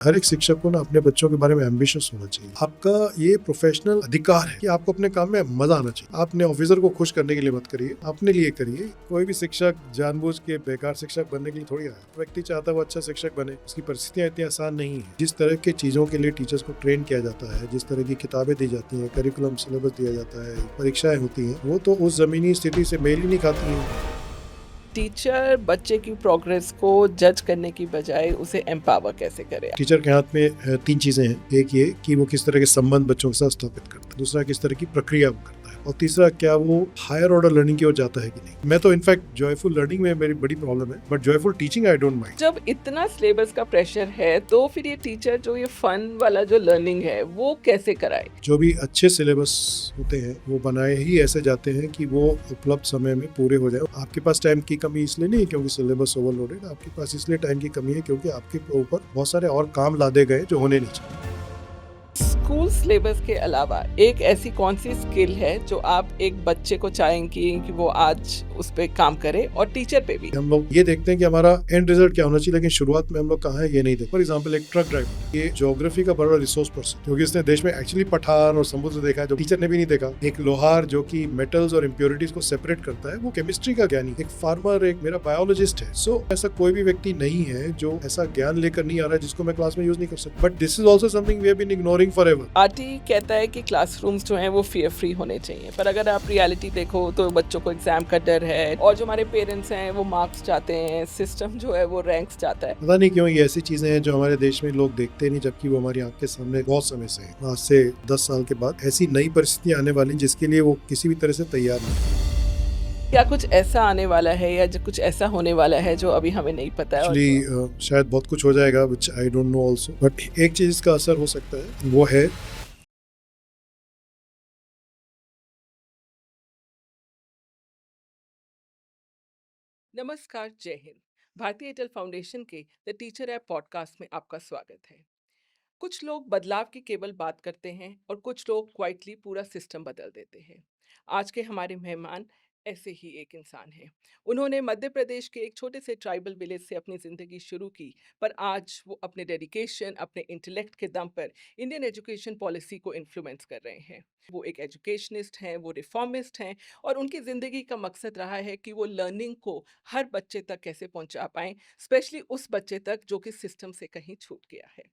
हर एक शिक्षक को ना अपने बच्चों के बारे में एम्बिशियस होना चाहिए। आपका ये प्रोफेशनल अधिकार है कि आपको अपने काम में मजा आना चाहिए। आप अपने ऑफिसर को खुश करने के लिए मत करिए, अपने लिए करिए। कोई भी शिक्षक जानबूझ के बेकार शिक्षक बनने के लिए थोड़ी आया। व्यक्ति चाहता है वो अच्छा शिक्षक बने, उसकी परिस्थितियां इतनी आसान नहीं है। जिस तरह के चीजों के लिए टीचर्स को ट्रेन किया जाता है, जिस तरह की किताबें दी जाती हैं, करिकुलम सिलेबस दिया जाता है, परीक्षाएं होती हैं, वो तो उस जमीनी स्थिति से मेल ही नहीं खाती हैं। टीचर बच्चे की प्रोग्रेस को जज करने की बजाय उसे एम्पावर कैसे करे? टीचर के हाथ में तीन चीजें हैं। एक ये कि वो किस तरह के संबंध बच्चों के साथ स्थापित करता है, दूसरा किस तरह की प्रक्रिया वो करता है, और तीसरा क्या वो हायर ऑर्डर लर्निंग की ओर जाता है कि नहीं। मैं तो इनफैक्ट जॉयफुल लर्निंग में मेरी बड़ी प्रॉब्लम है, but joyful teaching I don't mind. जब इतना सिलेबस का प्रेशर है तो फिर ये टीचर जो ये फन वाला जो लर्निंग है वो कैसे कराए? जो भी अच्छे सिलेबस होते हैं वो बनाए ही ऐसे जाते हैं कि वो उपलब्ध समय में पूरे हो जाए। आपके पास टाइम की कमी इसलिए नहीं है क्योंकि सिलेबस ओवरलोडेड, आपके पास इसलिए टाइम की कमी है क्योंकि आपके ऊपर बहुत सारे और काम लादे गए जो होने नहीं चाहिए। स्कूल सिलेबस के अलावा एक ऐसी कौन सी स्किल है जो आप एक बच्चे को चाहेंगी कि वो आज उस पे काम करे और टीचर पे भी? हम लोग ये देखते हैं कि हमारा एंड रिजल्ट क्या होना चाहिए, लेकिन शुरुआत में हम लोग कहाँ है ये नहीं देखते। फॉर एग्जांपल एक ट्रक ड्राइवर, ये ज्योग्राफी का बड़ा रिसोर्स पर्सन, क्योंकि इसने देश में एक्चुअली पठार और समुद्र देखा है जो टीचर ने भी नहीं देखा। एक लोहार जो कि मेटल्स और इम्प्योरिटीज को सेपरेट करता है, वो केमिस्ट्री का ज्ञानी। एक फार्मर, एक मेरा बायोलॉजिस्ट है। सो ऐसा कोई भी व्यक्ति नहीं है जो ऐसा ज्ञान लेकर नहीं आ रहा है जिसको मैं क्लास में यूज नहीं कर सकता। But this is also something we have been ignoring forever. RT कहता है कि क्लासरूम्स जो हैं वो फियर फ्री होने चाहिए, पर अगर आप रियलिटी देखो तो बच्चों को एग्जाम का डर है और जो हमारे पेरेंट्स हैं वो मार्क्स चाहते हैं, सिस्टम जो है वो रैंक्स चाहता है। पता नहीं क्यों ये ऐसी चीजें हैं जो हमारे देश में लोग देखते नहीं, जबकि वो हमारी आंख के सामने बहुत समय से है। आज से 10 साल के बाद ऐसी नई परिस्थितियां आने वाली जिसके लिए वो किसी भी तरह से तैयार नहीं। क्या कुछ ऐसा आने वाला है या कुछ ऐसा होने वाला है जो अभी हमें नहीं पता है? एक्चुअली शायद बहुत कुछ हो जाएगा which I don't know also, but एक चीज इसका असर हो सकता है वो है नमस्कार, जय हिंद। भारतीय एयरटेल फाउंडेशन के द टीचर ऐप पॉडकास्ट में आपका स्वागत है। कुछ लोग बदलाव की केवल बात करते हैं और कुछ लोग क्वाइटली पूरा सिस्टम बदल देते हैं। आज के हमारे मेहमान ऐसे ही एक इंसान हैं। उन्होंने मध्य प्रदेश के एक छोटे से ट्राइबल विलेज से अपनी ज़िंदगी शुरू की, पर आज वो अपने डेडिकेशन, अपने इंटेलेक्ट के दम पर इंडियन एजुकेशन पॉलिसी को इन्फ्लुएंस कर रहे हैं। वो एक एजुकेशनिस्ट हैं, वो रिफॉर्मिस्ट हैं और उनकी ज़िंदगी का मकसद रहा है कि वो लर्निंग को हर बच्चे तक कैसे पहुंचा पाएं, स्पेशली उस बच्चे तक जो कि सिस्टम से कहीं छूट गया है।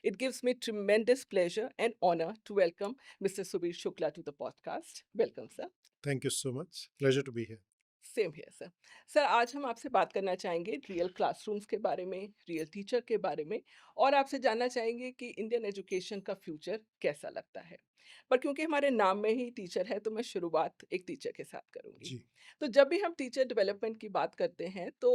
It gives me tremendous pleasure and honor to welcome Mr. Subir Shukla to the podcast. Welcome, sir. Thank you so much, pleasure to be here. Same here sir. Sir, आज हम आपसे बात करना चाहेंगे रियल क्लासरूम्स के बारे में, real teacher के बारे में, और आपसे जानना चाहेंगे कि इंडियन एजुकेशन का फ्यूचर कैसा लगता है। पर क्योंकि हमारे नाम में ही टीचर है तो मैं शुरुआत एक टीचर के साथ करूंगी। जी। तो जब भी हम टीचर डेवलपमेंट की बात करते हैं तो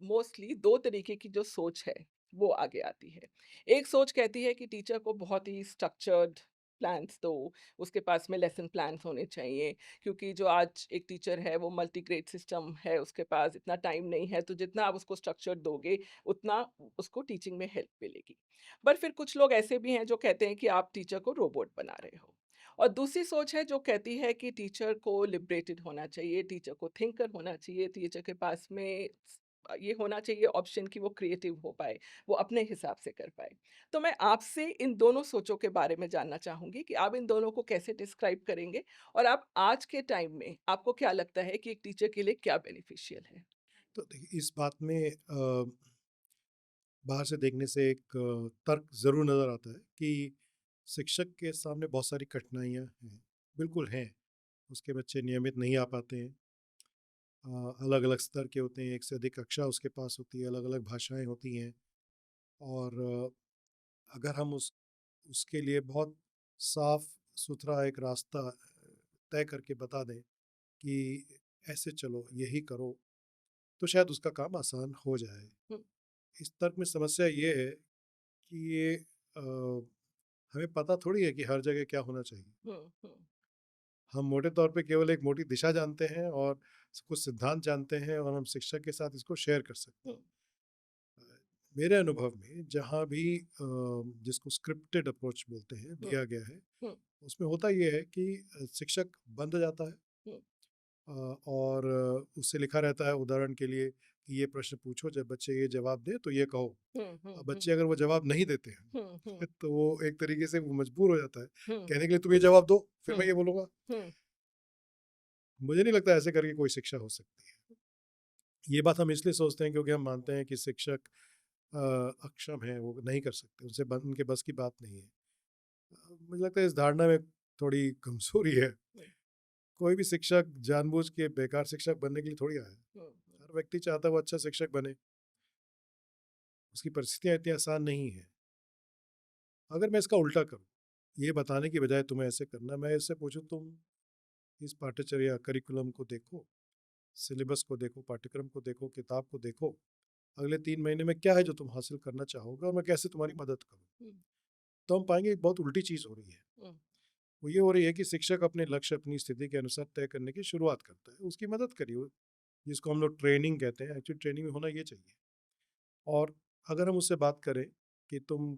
मोस्टली दो तरीके की जो सोच है वो आगे आती है। एक सोच कहती है कि टीचर को बहुत ही स्ट्रक्चर्ड प्लान्स दो, उसके पास में लेसन प्लान्स होने चाहिए, क्योंकि जो आज एक टीचर है वो मल्टी ग्रेड सिस्टम है, उसके पास इतना टाइम नहीं है, तो जितना आप उसको स्ट्रक्चर दोगे उतना उसको टीचिंग में हेल्प मिलेगी। पर फिर कुछ लोग ऐसे भी हैं जो कहते हैं कि आप टीचर को रोबोट बना रहे हो। और दूसरी सोच है जो कहती है कि टीचर को लिबरेटेड होना चाहिए, टीचर को थिंकर होना चाहिए, टीचर के पास में ये होना चाहिए ऑप्शन कि वो क्रिएटिव हो पाए, वो अपने हिसाब से कर पाए। तो मैं आपसे इन दोनों सोचों के बारे में जानना चाहूंगी कि आप इन दोनों को कैसे डिस्क्राइब करेंगे और आप आज के टाइम में आपको क्या लगता है कि एक टीचर के लिए क्या बेनिफिशियल है? तो देखिए इस बात में बाहर से देखने से एक तर्क ज़रूर नज़र आता है कि शिक्षक के सामने बहुत सारी कठिनाइयाँ हैं। बिल्कुल हैं, उसके बच्चे नियमित नहीं आ पाते हैं। अलग अलग स्तर के होते हैं, एक से अधिक कक्षा उसके पास होती है, अलग अलग भाषाएं होती हैं। और अगर हम उसके लिए बहुत साफ सुथरा एक रास्ता तय करके बता दें कि ऐसे चलो, यही करो, तो शायद उसका काम आसान हो जाए। हम्म, इस तर्क में समस्या ये है कि ये हमें पता थोड़ी है कि हर जगह क्या होना चाहिए। हम्म, हम्म, हम मोटे तौर पे केवल एक मोटी दिशा जानते हैं और कुछ सिद्धांत जानते हैं, और हम शिक्षक के साथ इसको शेयर कर सकते हैं। हम्म, मेरे अनुभव में जहाँ भी जिसको स्क्रिप्टेड अप्रोच बोलते हैं हम्म, दिया गया है, हम्म, उसमें होता ये है कि शिक्षक बंद जाता है। हम्म, और उससे लिखा रहता है, उदाहरण के लिए कि ये प्रश्न पूछो, जब बच्चे ये जवाब दें तो ये कहो। अब हुँ। बच्चे अगर वो जवाब नहीं देते हैं हुँ। तो वो एक तरीके से वो मजबूर हो जाता है हुँ। कहने के लिए, तुम ये जवाब दो फिर मैं हुँ। ये बोलूँगा। हुँ। मुझे नहीं लगता ऐसे करके कोई शिक्षा हो सकती है। ये बात हम इसलिए सोचते हैं क्योंकि हम मानते हैं कि शिक्षक अक्षम हैं, वो नहीं कर सकते, उनके बस की बात नहीं है। मुझे लगता है इस धारणा में थोड़ी कमज़ोरी है। कोई भी शिक्षक जानबूझ के बेकार शिक्षक बनने के लिए थोड़ी आया है। हुँ। हर व्यक्ति चाहता है वो अच्छा शिक्षक बने, उसकी परिस्थितियाँ इतनी आसान नहीं है। अगर मैं इसका उल्टा करूँ, ये बताने की बजाय तुम्हें ऐसे करना, मैं इससे पूछूँ तुम इस पाठ्यचर्या करिकुलम को देखो, सिलेबस को देखो, पाठ्यक्रम को देखो, किताब को देखो, अगले 3 महीने में क्या है जो तुम हासिल करना चाहोगे और मैं कैसे तुम्हारी मदद करूँ? हुँ। तो हम पाएँगे एक बहुत उल्टी चीज़ हो रही है। हुँ। वो ये हो रही है कि शिक्षक अपने लक्ष्य अपनी स्थिति के अनुसार तय करने की शुरुआत करता है, उसकी मदद करिए, जिसको हम लोग ट्रेनिंग कहते हैं, एक्चुअली ट्रेनिंग में होना ये चाहिए। और अगर हम उससे बात करें कि तुम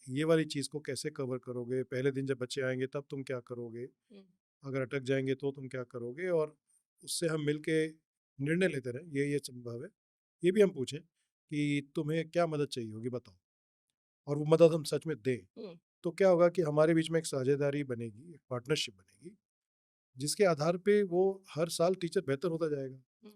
ये वाली चीज़ को कैसे कवर करोगे, पहले दिन जब बच्चे आएँगे तब तुम क्या करोगे, हुँ। अगर अटक जाएँगे तो तुम क्या करोगे, और उससे हम मिल के निर्णय लेते रहें, ये संभव है। ये भी हम पूछें कि तुम्हें क्या मदद चाहिए होगी बताओ, और वो मदद हम सच में दें, हुँ। तो क्या होगा कि हमारे बीच में एक साझेदारी बनेगी, एक पार्टनरशिप बनेगी, जिसके आधार पे वो हर साल टीचर बेहतर होता जाएगा। हुँ।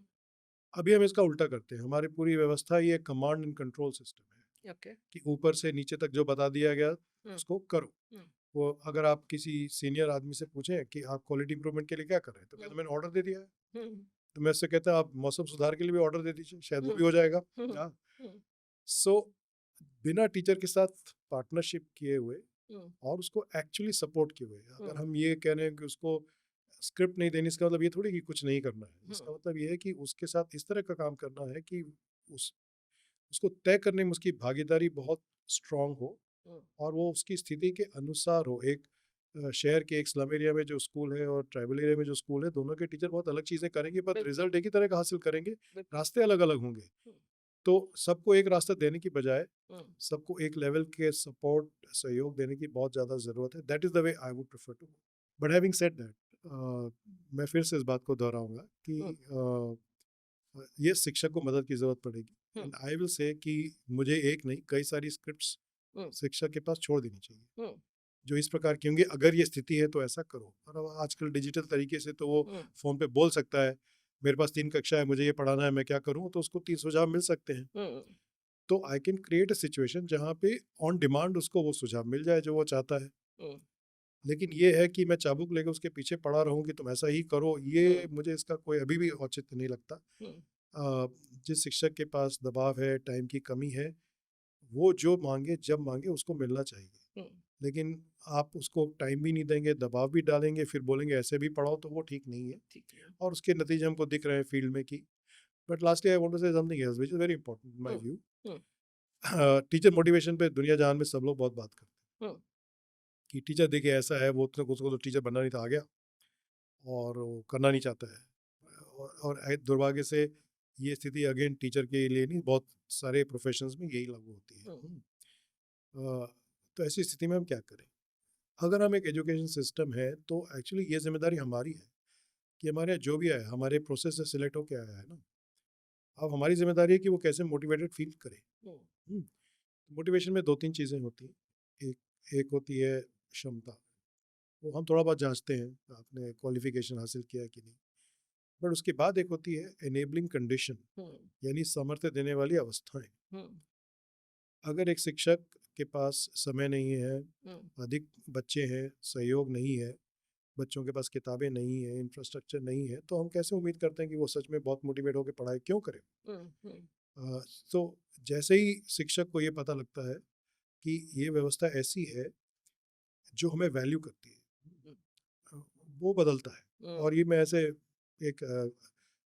अभी हम इसका उल्टा करते हैं, हमारी पूरी व्यवस्था ये कमांड एंड कंट्रोल सिस्टम है ओके। कि ऊपर से नीचे तक जो बता दिया गया हुँ। उसको करो। हुँ। वो अगर आप किसी सीनियर आदमी से पूछें कि आप क्वालिटी इंप्रूवमेंट के लिए क्या कर रहे हैं, तो कहते हुँ। हैं मैंने ऑर्डर दे दिया है। हुँ। तो मैं उससे कहता आप मौसम सुधार के लिए भी ऑर्डर दे दीजिए, शायद वो हुँ। भी हो जाएगा। हुँ। हाँ, हुँ। सो बिना टीचर के साथ पार्टनरशिप किए हुए हुँ। और उसको एक्चुअली सपोर्ट किए हुए, हुँ। अगर हम ये कह रहे हैं कि उसको स्क्रिप्ट नहीं देनी, इसका मतलब ये थोड़ी कि कुछ नहीं करना है, हुँ। इसका मतलब ये है कि उसके साथ इस तरह का काम करना है कि उस उसको तय करने में उसकी भागीदारी बहुत स्ट्रांग हो हुँ। और वो उसकी स्थिति के अनुसार हो। एक शहर के एक स्लम एरिया में जो स्कूल है और ट्राइबल एरिया में जो स्कूल है, दोनों के टीचर बहुत अलग चीज़ें करेंगे, पर बिल्कुल। रिजल्ट एक ही तरह का हासिल करेंगे, बिल्कुल। रास्ते अलग अलग होंगे। हुँ। तो सबको एक रास्ता देने की बजाय हुँ। सबको एक लेवल के सपोर्ट सहयोग देने की बहुत ज़्यादा ज़रूरत है। That is the way I would prefer to. But having said that, मैं फिर से इस बात को दोहराऊंगा कि हुँ। ये शिक्षक को मदद की ज़रूरत पड़ेगी, हुँ। एंड आई विल से कि मुझे एक नहीं कई सारी स्क्रिप्ट्स हुँ। शिक्षक के पास छोड़ देनी चाहिए, हुँ। जो इस प्रकार की होंगी, अगर ये स्थिति है तो ऐसा करो। और अब आजकल डिजिटल तरीके से तो वो हुँ। फ़ोन पे बोल सकता है, मेरे पास 3 कक्षा है, मुझे ये पढ़ाना है, मैं क्या करूँ? तो उसको 3 सुझाव मिल सकते हैं। हुँ। तो I can create a situation जहाँ पे ऑन डिमांड उसको वो सुझाव मिल जाए जो वो चाहता है। हुँ। लेकिन ये है कि मैं चाबुक लेके उसके पीछे पड़ा रहूँ कि तुम ऐसा ही करो, ये हुँ। मुझे इसका कोई अभी भी औचित्य नहीं लगता। हुँ। अ, जिस शिक्षक के पास दबाव है, टाइम की कमी है, वो जो माँगे, जब माँगे उसको मिलना चाहिए। हुँ। लेकिन आप उसको टाइम भी नहीं देंगे, दबाव भी डालेंगे, फिर बोलेंगे ऐसे भी पढ़ाओ, तो वो ठीक नहीं है, ठीक है। और उसके नतीजे हमको दिख रहे हैं फील्ड में कि। But lastly I want to say something else which is very important in my hmm. View. Hmm. Teacher motivation पे दुनिया जहान में सब लोग बहुत बात करते हैं हुँ। कि टीचर देखिए ऐसा है, वो तो उसको तो टीचर बनना नहीं था, आ गया और वो करना नहीं चाहता है। और दुर्भाग्य से ये स्थिति अगेन टीचर के लिए नहीं, बहुत सारे प्रोफेशंस में यही लागू होती है। हुँ। तो ऐसी स्थिति में हम क्या करें? अगर हम एक एजुकेशन सिस्टम है तो एक्चुअली ये जिम्मेदारी हमारी है कि हमारे यहाँ जो भी आया, हमारे प्रोसेस से सिलेक्ट होके आया है ना, अब हमारी जिम्मेदारी है कि वो कैसे मोटिवेटेड फील करे। हुँ। मोटिवेशन में 2-3 चीज़ें होती हैं। एक एक होती है क्षमता, वो हम थोड़ा बहुत जांचते हैं, आपने क्वालिफिकेशन हासिल किया है कि नहीं। बट उसके बाद एक होती है एनेबलिंग कंडीशन, हुँ। यानी सामर्थ्य देने वाली अवस्थाएं। हुँ। अगर एक शिक्षक के पास समय नहीं है, हुँ। अधिक बच्चे हैं, सहयोग नहीं है, बच्चों के पास किताबें नहीं है, इंफ्रास्ट्रक्चर नहीं है, तो हम कैसे उम्मीद करते हैं कि वो सच में बहुत मोटिवेट होकर पढ़ाई क्यों करें? हुँ। हुँ। तो जैसे ही शिक्षक को ये पता लगता है कि ये व्यवस्था ऐसी है जो हमें वैल्यू करती है, हुँ। अ, वो बदलता है। हुँ। और ये मैं ऐसे एक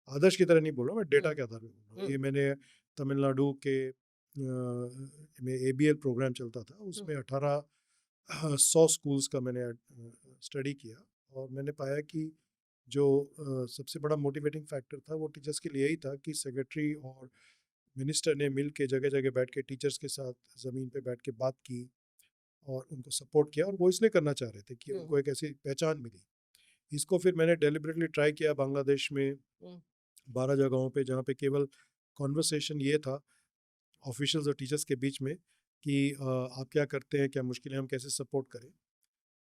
आदर्श की तरह नहीं बोल रहा, मैं डेटा हुँ। के आधार पे बोल रहा हूँ। हुँ। ये मैंने तमिलनाडु के में एबीएल प्रोग्राम चलता था, हुँ। उसमें 100 स्कूल्स का मैंने स्टडी किया, और मैंने पाया कि जो सबसे बड़ा मोटिवेटिंग फैक्टर था वो टीचर्स के लिए यही था कि सेक्रेटरी और मिनिस्टर ने मिल के जगह जगह बैठ के टीचर्स के साथ ज़मीन पे बैठ के बात की और उनको सपोर्ट किया, और वो इसलिए करना चाह रहे थे कि हुँ। उनको एक ऐसी पहचान मिली। इसको फिर मैंने डेलिबरेटली ट्राई किया बांग्लादेश में हुँ। 12 जगहों पे, जहाँ पे केवल कॉन्वर्सेशन ये था ऑफिशियल्स और टीचर्स के बीच में कि आप क्या करते हैं, क्या मुश्किलें, हम कैसे सपोर्ट करें।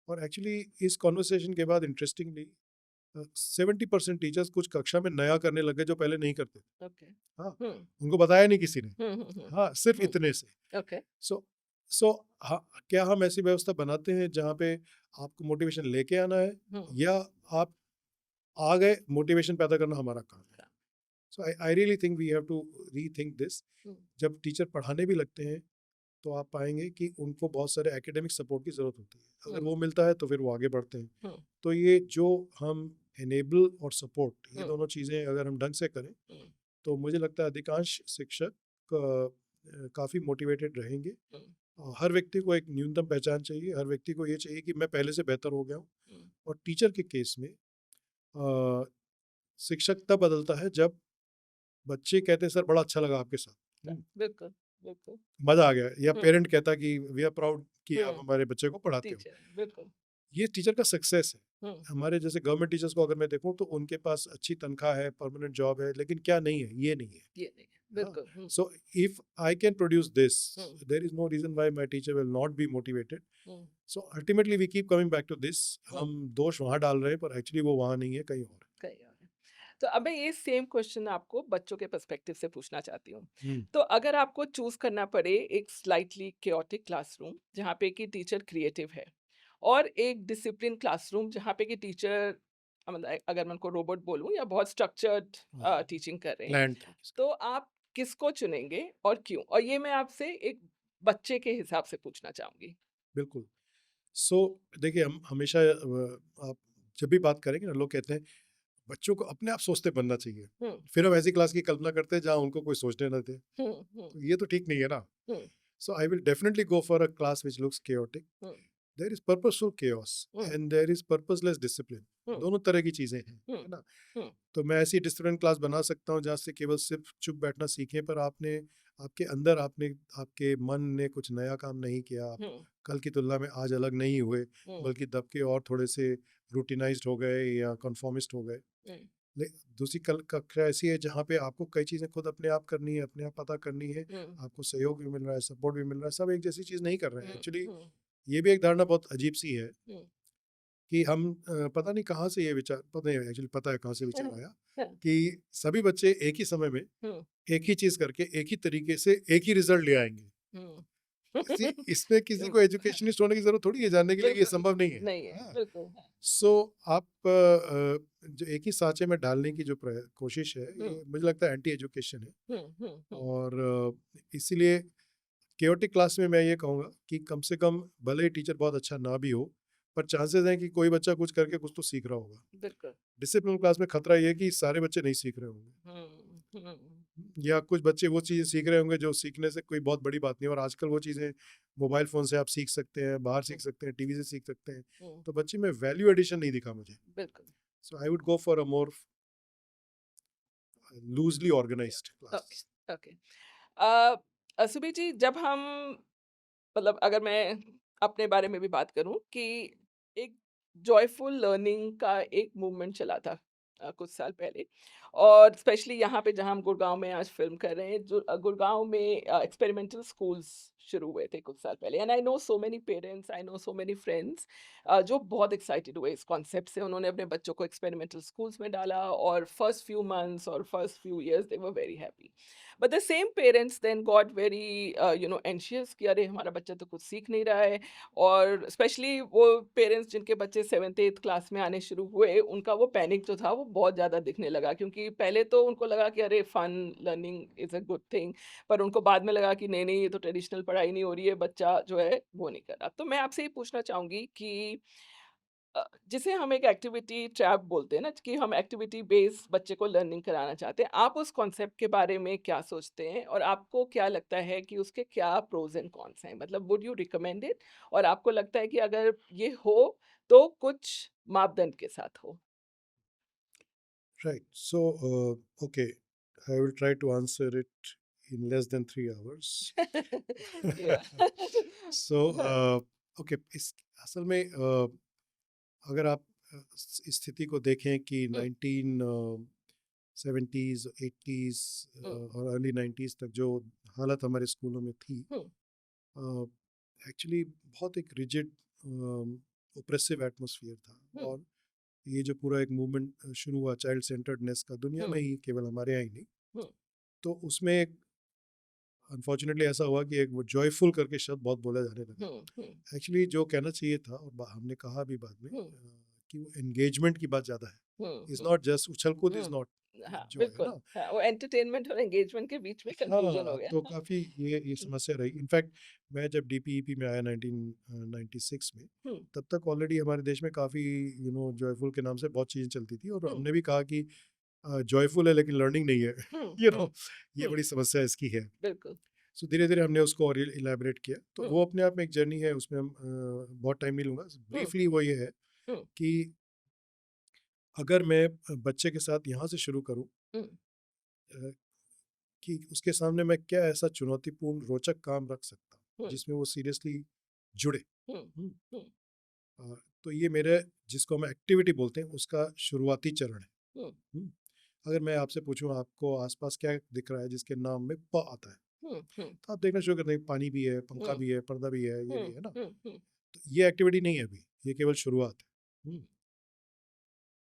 और एक्चुअली इस कॉन्वर्सेशन के बाद इंटरेस्टिंगली 70% टीचर्स कुछ कक्षा में नया करने लगे जो पहले नहीं करते थे। ओके। हाँ, हुँ, उनको बताया नहीं किसी ने। हुँ, हुँ, हुँ, हाँ, सिर्फ हुँ, इतने से। ओके। सो सो हाँ, क्या हम ऐसी व्यवस्था बनाते हैं जहाँ पे आपको मोटिवेशन लेके आना है, हुँ, या आप आ गए, मोटिवेशन पैदा करना हमारा काम है। हाँ, so I really think we have to rethink this. हुँ, जब टीचर पढ़ाने भी लगते हैं तो आप पाएंगे कि उनको बहुत सारे एकेडमिक सपोर्ट की ज़रूरत होती है। अगर हुँ, वो मिलता है तो फिर वो आगे बढ़ते हैं। हुँ, तो ये जो हम एनेबल और सपोर्ट, ये हुँ, दोनों चीज़ें अगर हम ढंग से करें हुँ, तो मुझे लगता है अधिकांश शिक्षक काफ़ी मोटिवेटेड रहेंगे। हुँ, हर व्यक्ति को एक न्यूनतम पहचान चाहिए, हर व्यक्ति को ये चाहिए कि मैं पहले से बेहतर हो गया हूँ। हुँ, और टीचर के केस में अ, शिक्षक तब बदलता है जब बच्चे कहते हैं सर बड़ा अच्छा लगा आपके साथ। बिल्कुल, बिल्कुल। मज़ा आ गया, या हुँ, पेरेंट कहता कि वी आर प्राउड कि आप हुँ, हमारे बच्चे को पढ़ाते हो। टीचर, बिल्कुल। ये टीचर का सक्सेस है। हुँ, हमारे जैसे गवर्नमेंट टीचर्स को अगर मैं देखूँ तो उनके पास अच्छी तनख्वाह है, परमानेंट जॉब है, लेकिन क्या नहीं है? ये नहीं है। ये नहीं है, हाँ, बिल्कुल। हुँ, so if I can produce this, hmm, there is no reason why my teacher will not be motivated. Hmm, so ultimately we keep coming back to this. हुँ, हम दोष वहाँ डाल रहे हैं पर एक्चुअली वो वहाँ नहीं है, कहीं और कहीं और है। तो अब मैं ये सेम क्वेश्चन आपको बच्चों के पर्सपेक्टिव से पूछना चाहती हूँ। है। हुँ, तो अगर आपको चूज़ करना पड़े एक स्लाइटली chaotic क्लासरूम जहाँ पे कि टीचर क्रिएटिव है और एक डिसिप्लिन क्लासरूम जहाँ पे कि टीचर मतलब अगर मैं उनको रोबोट बोलूँ या बहुत स्ट्रक्चर्ड हाँ, टीचिंग कर रहे हैं, प्लान्ड तरीके से। तो आप किसको चुनेंगे और क्यों? और ये मैं आपसे एक बच्चे के हिसाब से पूछना चाहूँगी। बिल्कुल। सो देखिए, हम हमेशा आप जब भी बात करेंगे ना, लोग कहते हैं बच्चों को अपने आप सोचते बनना चाहिए। हुँ, फिर हम ऐसी क्लास की कल्पना करते हैं जहाँ उनको कोई सोचने ना दे। हुँ, हुँ, तो ये तो ठीक नहीं है ना। हुँ, so I will definitely go for a class which looks chaotic. Hmm, there is purposeful chaos hmm, and there is purposeless discipline. हुँ, दोनों तरह की चीजें हैं, हुँ, है ना। हुँ, तो मैं ऐसी डिसिप्लिन क्लास बना सकता हूँ जहाँ से केवल सिर्फ चुप बैठना सीखें, पर आपने आपके अंदर आपने आपके मन ने कुछ नया काम नहीं किया, आप हुँ, कल की तुलना में आज अलग नहीं हुए, हुँ, बल्कि दबके और थोड़े से रूटिनाइज्ड हो गए या कन्फॉर्मिस्ट हो गए। हुँ, दूसरी कल कक्षा ऐसी है जहाँ पे आपको कई चीज़ें खुद अपने आप करनी है, अपने आप पता करनी है, हुँ, आपको सहयोग भी मिल रहा है, सपोर्ट भी मिल रहा है, सब एक जैसी चीज़ नहीं कर रहे हैं। हुँ, एक्चुअली हुँ, ये भी एक धारणा बहुत अजीब सी है हुँ। कि हम पता नहीं कहाँ से ये विचार, पता नहीं एक्चुअली पता है कहाँ से विचार आया हाँ, कि सभी बच्चे एक ही समय में हुँ, एक ही चीज़ करके एक ही तरीके से एक ही रिजल्ट ले आएँगे। हुँ। इसमें किसी को एजुकेशनिस्ट होने की ज़रूरत थोड़ी है जानने के लिए कि ये बिल्कुल, संभव नहीं है। नहीं है, हाँ। बिल्कुल। सो आप जो एक ही सांचे में डालने की जो कोशिश है, हुँ, ये मुझे लगता है एंटी एजुकेशन है। हुँ, हुँ, हुँ, और इसीलिए केओटिक क्लास में मैं ये कहूँगा कि कम से कम भले ही टीचर बहुत अच्छा ना भी हो, पर चांसेस हैं कि कोई बच्चा कुछ करके कुछ तो सीख रहा होगा। बिल्कुल। डिसिप्लिन क्लास में खतरा ये है कि सारे बच्चे नहीं सीख रहे होंगे, हुँ, हुँ, या कुछ बच्चे वो चीज़ें सीख रहे होंगे जो सीखने से कोई बहुत बड़ी बात नहीं है, और आजकल वो चीज़ें मोबाइल फ़ोन से आप सीख सकते हैं, बाहर हुँ, सीख सकते हैं, टीवी से सीख सकते हैं। हुँ, तो बच्चे में वैल्यू एडिशन नहीं दिखा मुझे। बिल्कुल। So I would go for a more loosely organised okay, class. Okay. Subi ji जब हम मतलब अगर मैं अपने बारे में भी बात करूँ कि एक जॉयफुल लर्निंग का एक मूवमेंट चला था कुछ साल पहले और स्पेशली यहाँ पे जहाँ हम गुड़गाँव में आज फ़िल्म कर रहे हैं जो गुड़गाँव में एक्सपेरिमेंटल स्कूल्स शुरू हुए थे कुछ साल पहले and I know so many parents, I know so many friends जो बहुत एक्साइटेड हुए इस कॉन्सेप्ट से। उन्होंने अपने बच्चों को एक्सपेरिमेंटल स्कूल्स में डाला और फर्स्ट फ्यू मंथ्स और first few years they were very happy. But the same parents then got very anxious कि अरे हमारा बच्चा तो कुछ सीख नहीं रहा है। और स्पेशली वो पेरेंट्स जिनके बच्चे 7th 8th क्लास में आने शुरू हुए उनका वो पैनिक जो था वो बहुत ज़्यादा दिखने लगा क्योंकि पहले तो उनको लगा कि अरे fun learning is a good thing, पर उनको बाद में लगा कि नहीं नहीं ये तो ट्रेडिशनल पढ़ाई नहीं हो रही है, बच्चा जो है वो नहीं कर रहा। तो मैं आपसे ये पूछना चाहूँगी कि जिसे हम एक एक्टिविटी ट्रैप बोलते हैं ना कि हम एक्टिविटी बेस्ड बच्चे को लर्निंग कराना चाहते हैं। आप उस कॉन्सेप्ट के बारे में क्या सोचते हैं? और आपको क्या लगता है कि उसके क्या प्रोस एंड कॉन्स हैं? मतलब वुड यू रिकमेंड इट? और आपको लगता है कि अगर ये हो तो कुछ मापदंड के साथ हो? Right. So, okay, I will try to answer it in less than 3 hours. या So, हाँ, okay, इस असल में अगर आप इस स्थिति को देखें कि हुँ, 19 70s 80s हुँ, और अर्ली 90s तक जो हालत हमारे स्कूलों में थी, हुँ, एक्चुअली बहुत एक रिजिड ओप्रेसिव एटमॉस्फेयर था। हुँ, और ये जो पूरा एक मूवमेंट शुरू हुआ चाइल्ड सेंटर्डनेस का, दुनिया हुँ, में ही, केवल हमारे यहाँ ही नहीं, हुँ, तो उसमें एक अनफॉर्चुनेटली ऐसा हुआ कि एक वो जॉयफुल करके शब्द बहुत बोला जाने लगा। हुँ, हुँ, एक्चुअली जो कहना चाहिए था, और हमने कहा भी बाद में, हुँ, कि वो एंगेजमेंट की बात ज़्यादा है। हुँ, इज हुँ, नॉट जस्ट उछल कूद, इज हुँ। नॉट हाँ, जॉय, है बिल्कुल। ना? हाँ, वो एंटरटेनमेंट और एंगेजमेंट के बीच में कन्फ्यूजन हो हाँ, तो गया। काफ़ी ये हुँ, समस्या रही। इनफैक्ट मैं जब डीपीईपी में आया 1996 में, हुँ, तब तक ऑलरेडी हमारे देश में काफ़ी जॉयफुल के नाम से बहुत चीज़ें चलती थी, और हुँ, हमने भी कहा कि जॉयफुल है लेकिन लर्निंग नहीं है। हुँ, यू हुँ, नो ये हुँ, बड़ी समस्या इसकी है। बिल्कुल। सो धीरे-धीरे हमने उसको और इलैबोरेट किया। तो हुँ, वो अपने आप में एक जर्नी है, उसमें हम बहुत टाइम नहीं लूँगा। हुँ, ब्रीफली वो ये है हुँ, कि अगर मैं बच्चे के साथ यहाँ से शुरू करूँ, हुँ, अ, कि उसके सामने मैं क्या ऐसा चुनौतीपूर्ण रोचक काम रख सकता हूँ, हुँ, जिसमें वो सीरियसली जुड़े। हुँ, हुँ, हुँ, तो ये मेरे, जिसको हम एक्टिविटी बोलते हैं, उसका शुरुआती चरण है। हुँ, हुँ, अगर मैं आपसे पूछूँ आपको आस-पास क्या दिख रहा है जिसके नाम में प आता है? हुँ, हुँ, तो आप देखना शुरू कर देंगे, पानी भी है, पंखा हुँ, भी है, पर्दा भी है, ये भी हुँ, है ना? हुँ, हुँ, तो ये एक्टिविटी नहीं है अभी, ये केवल शुरुआत है।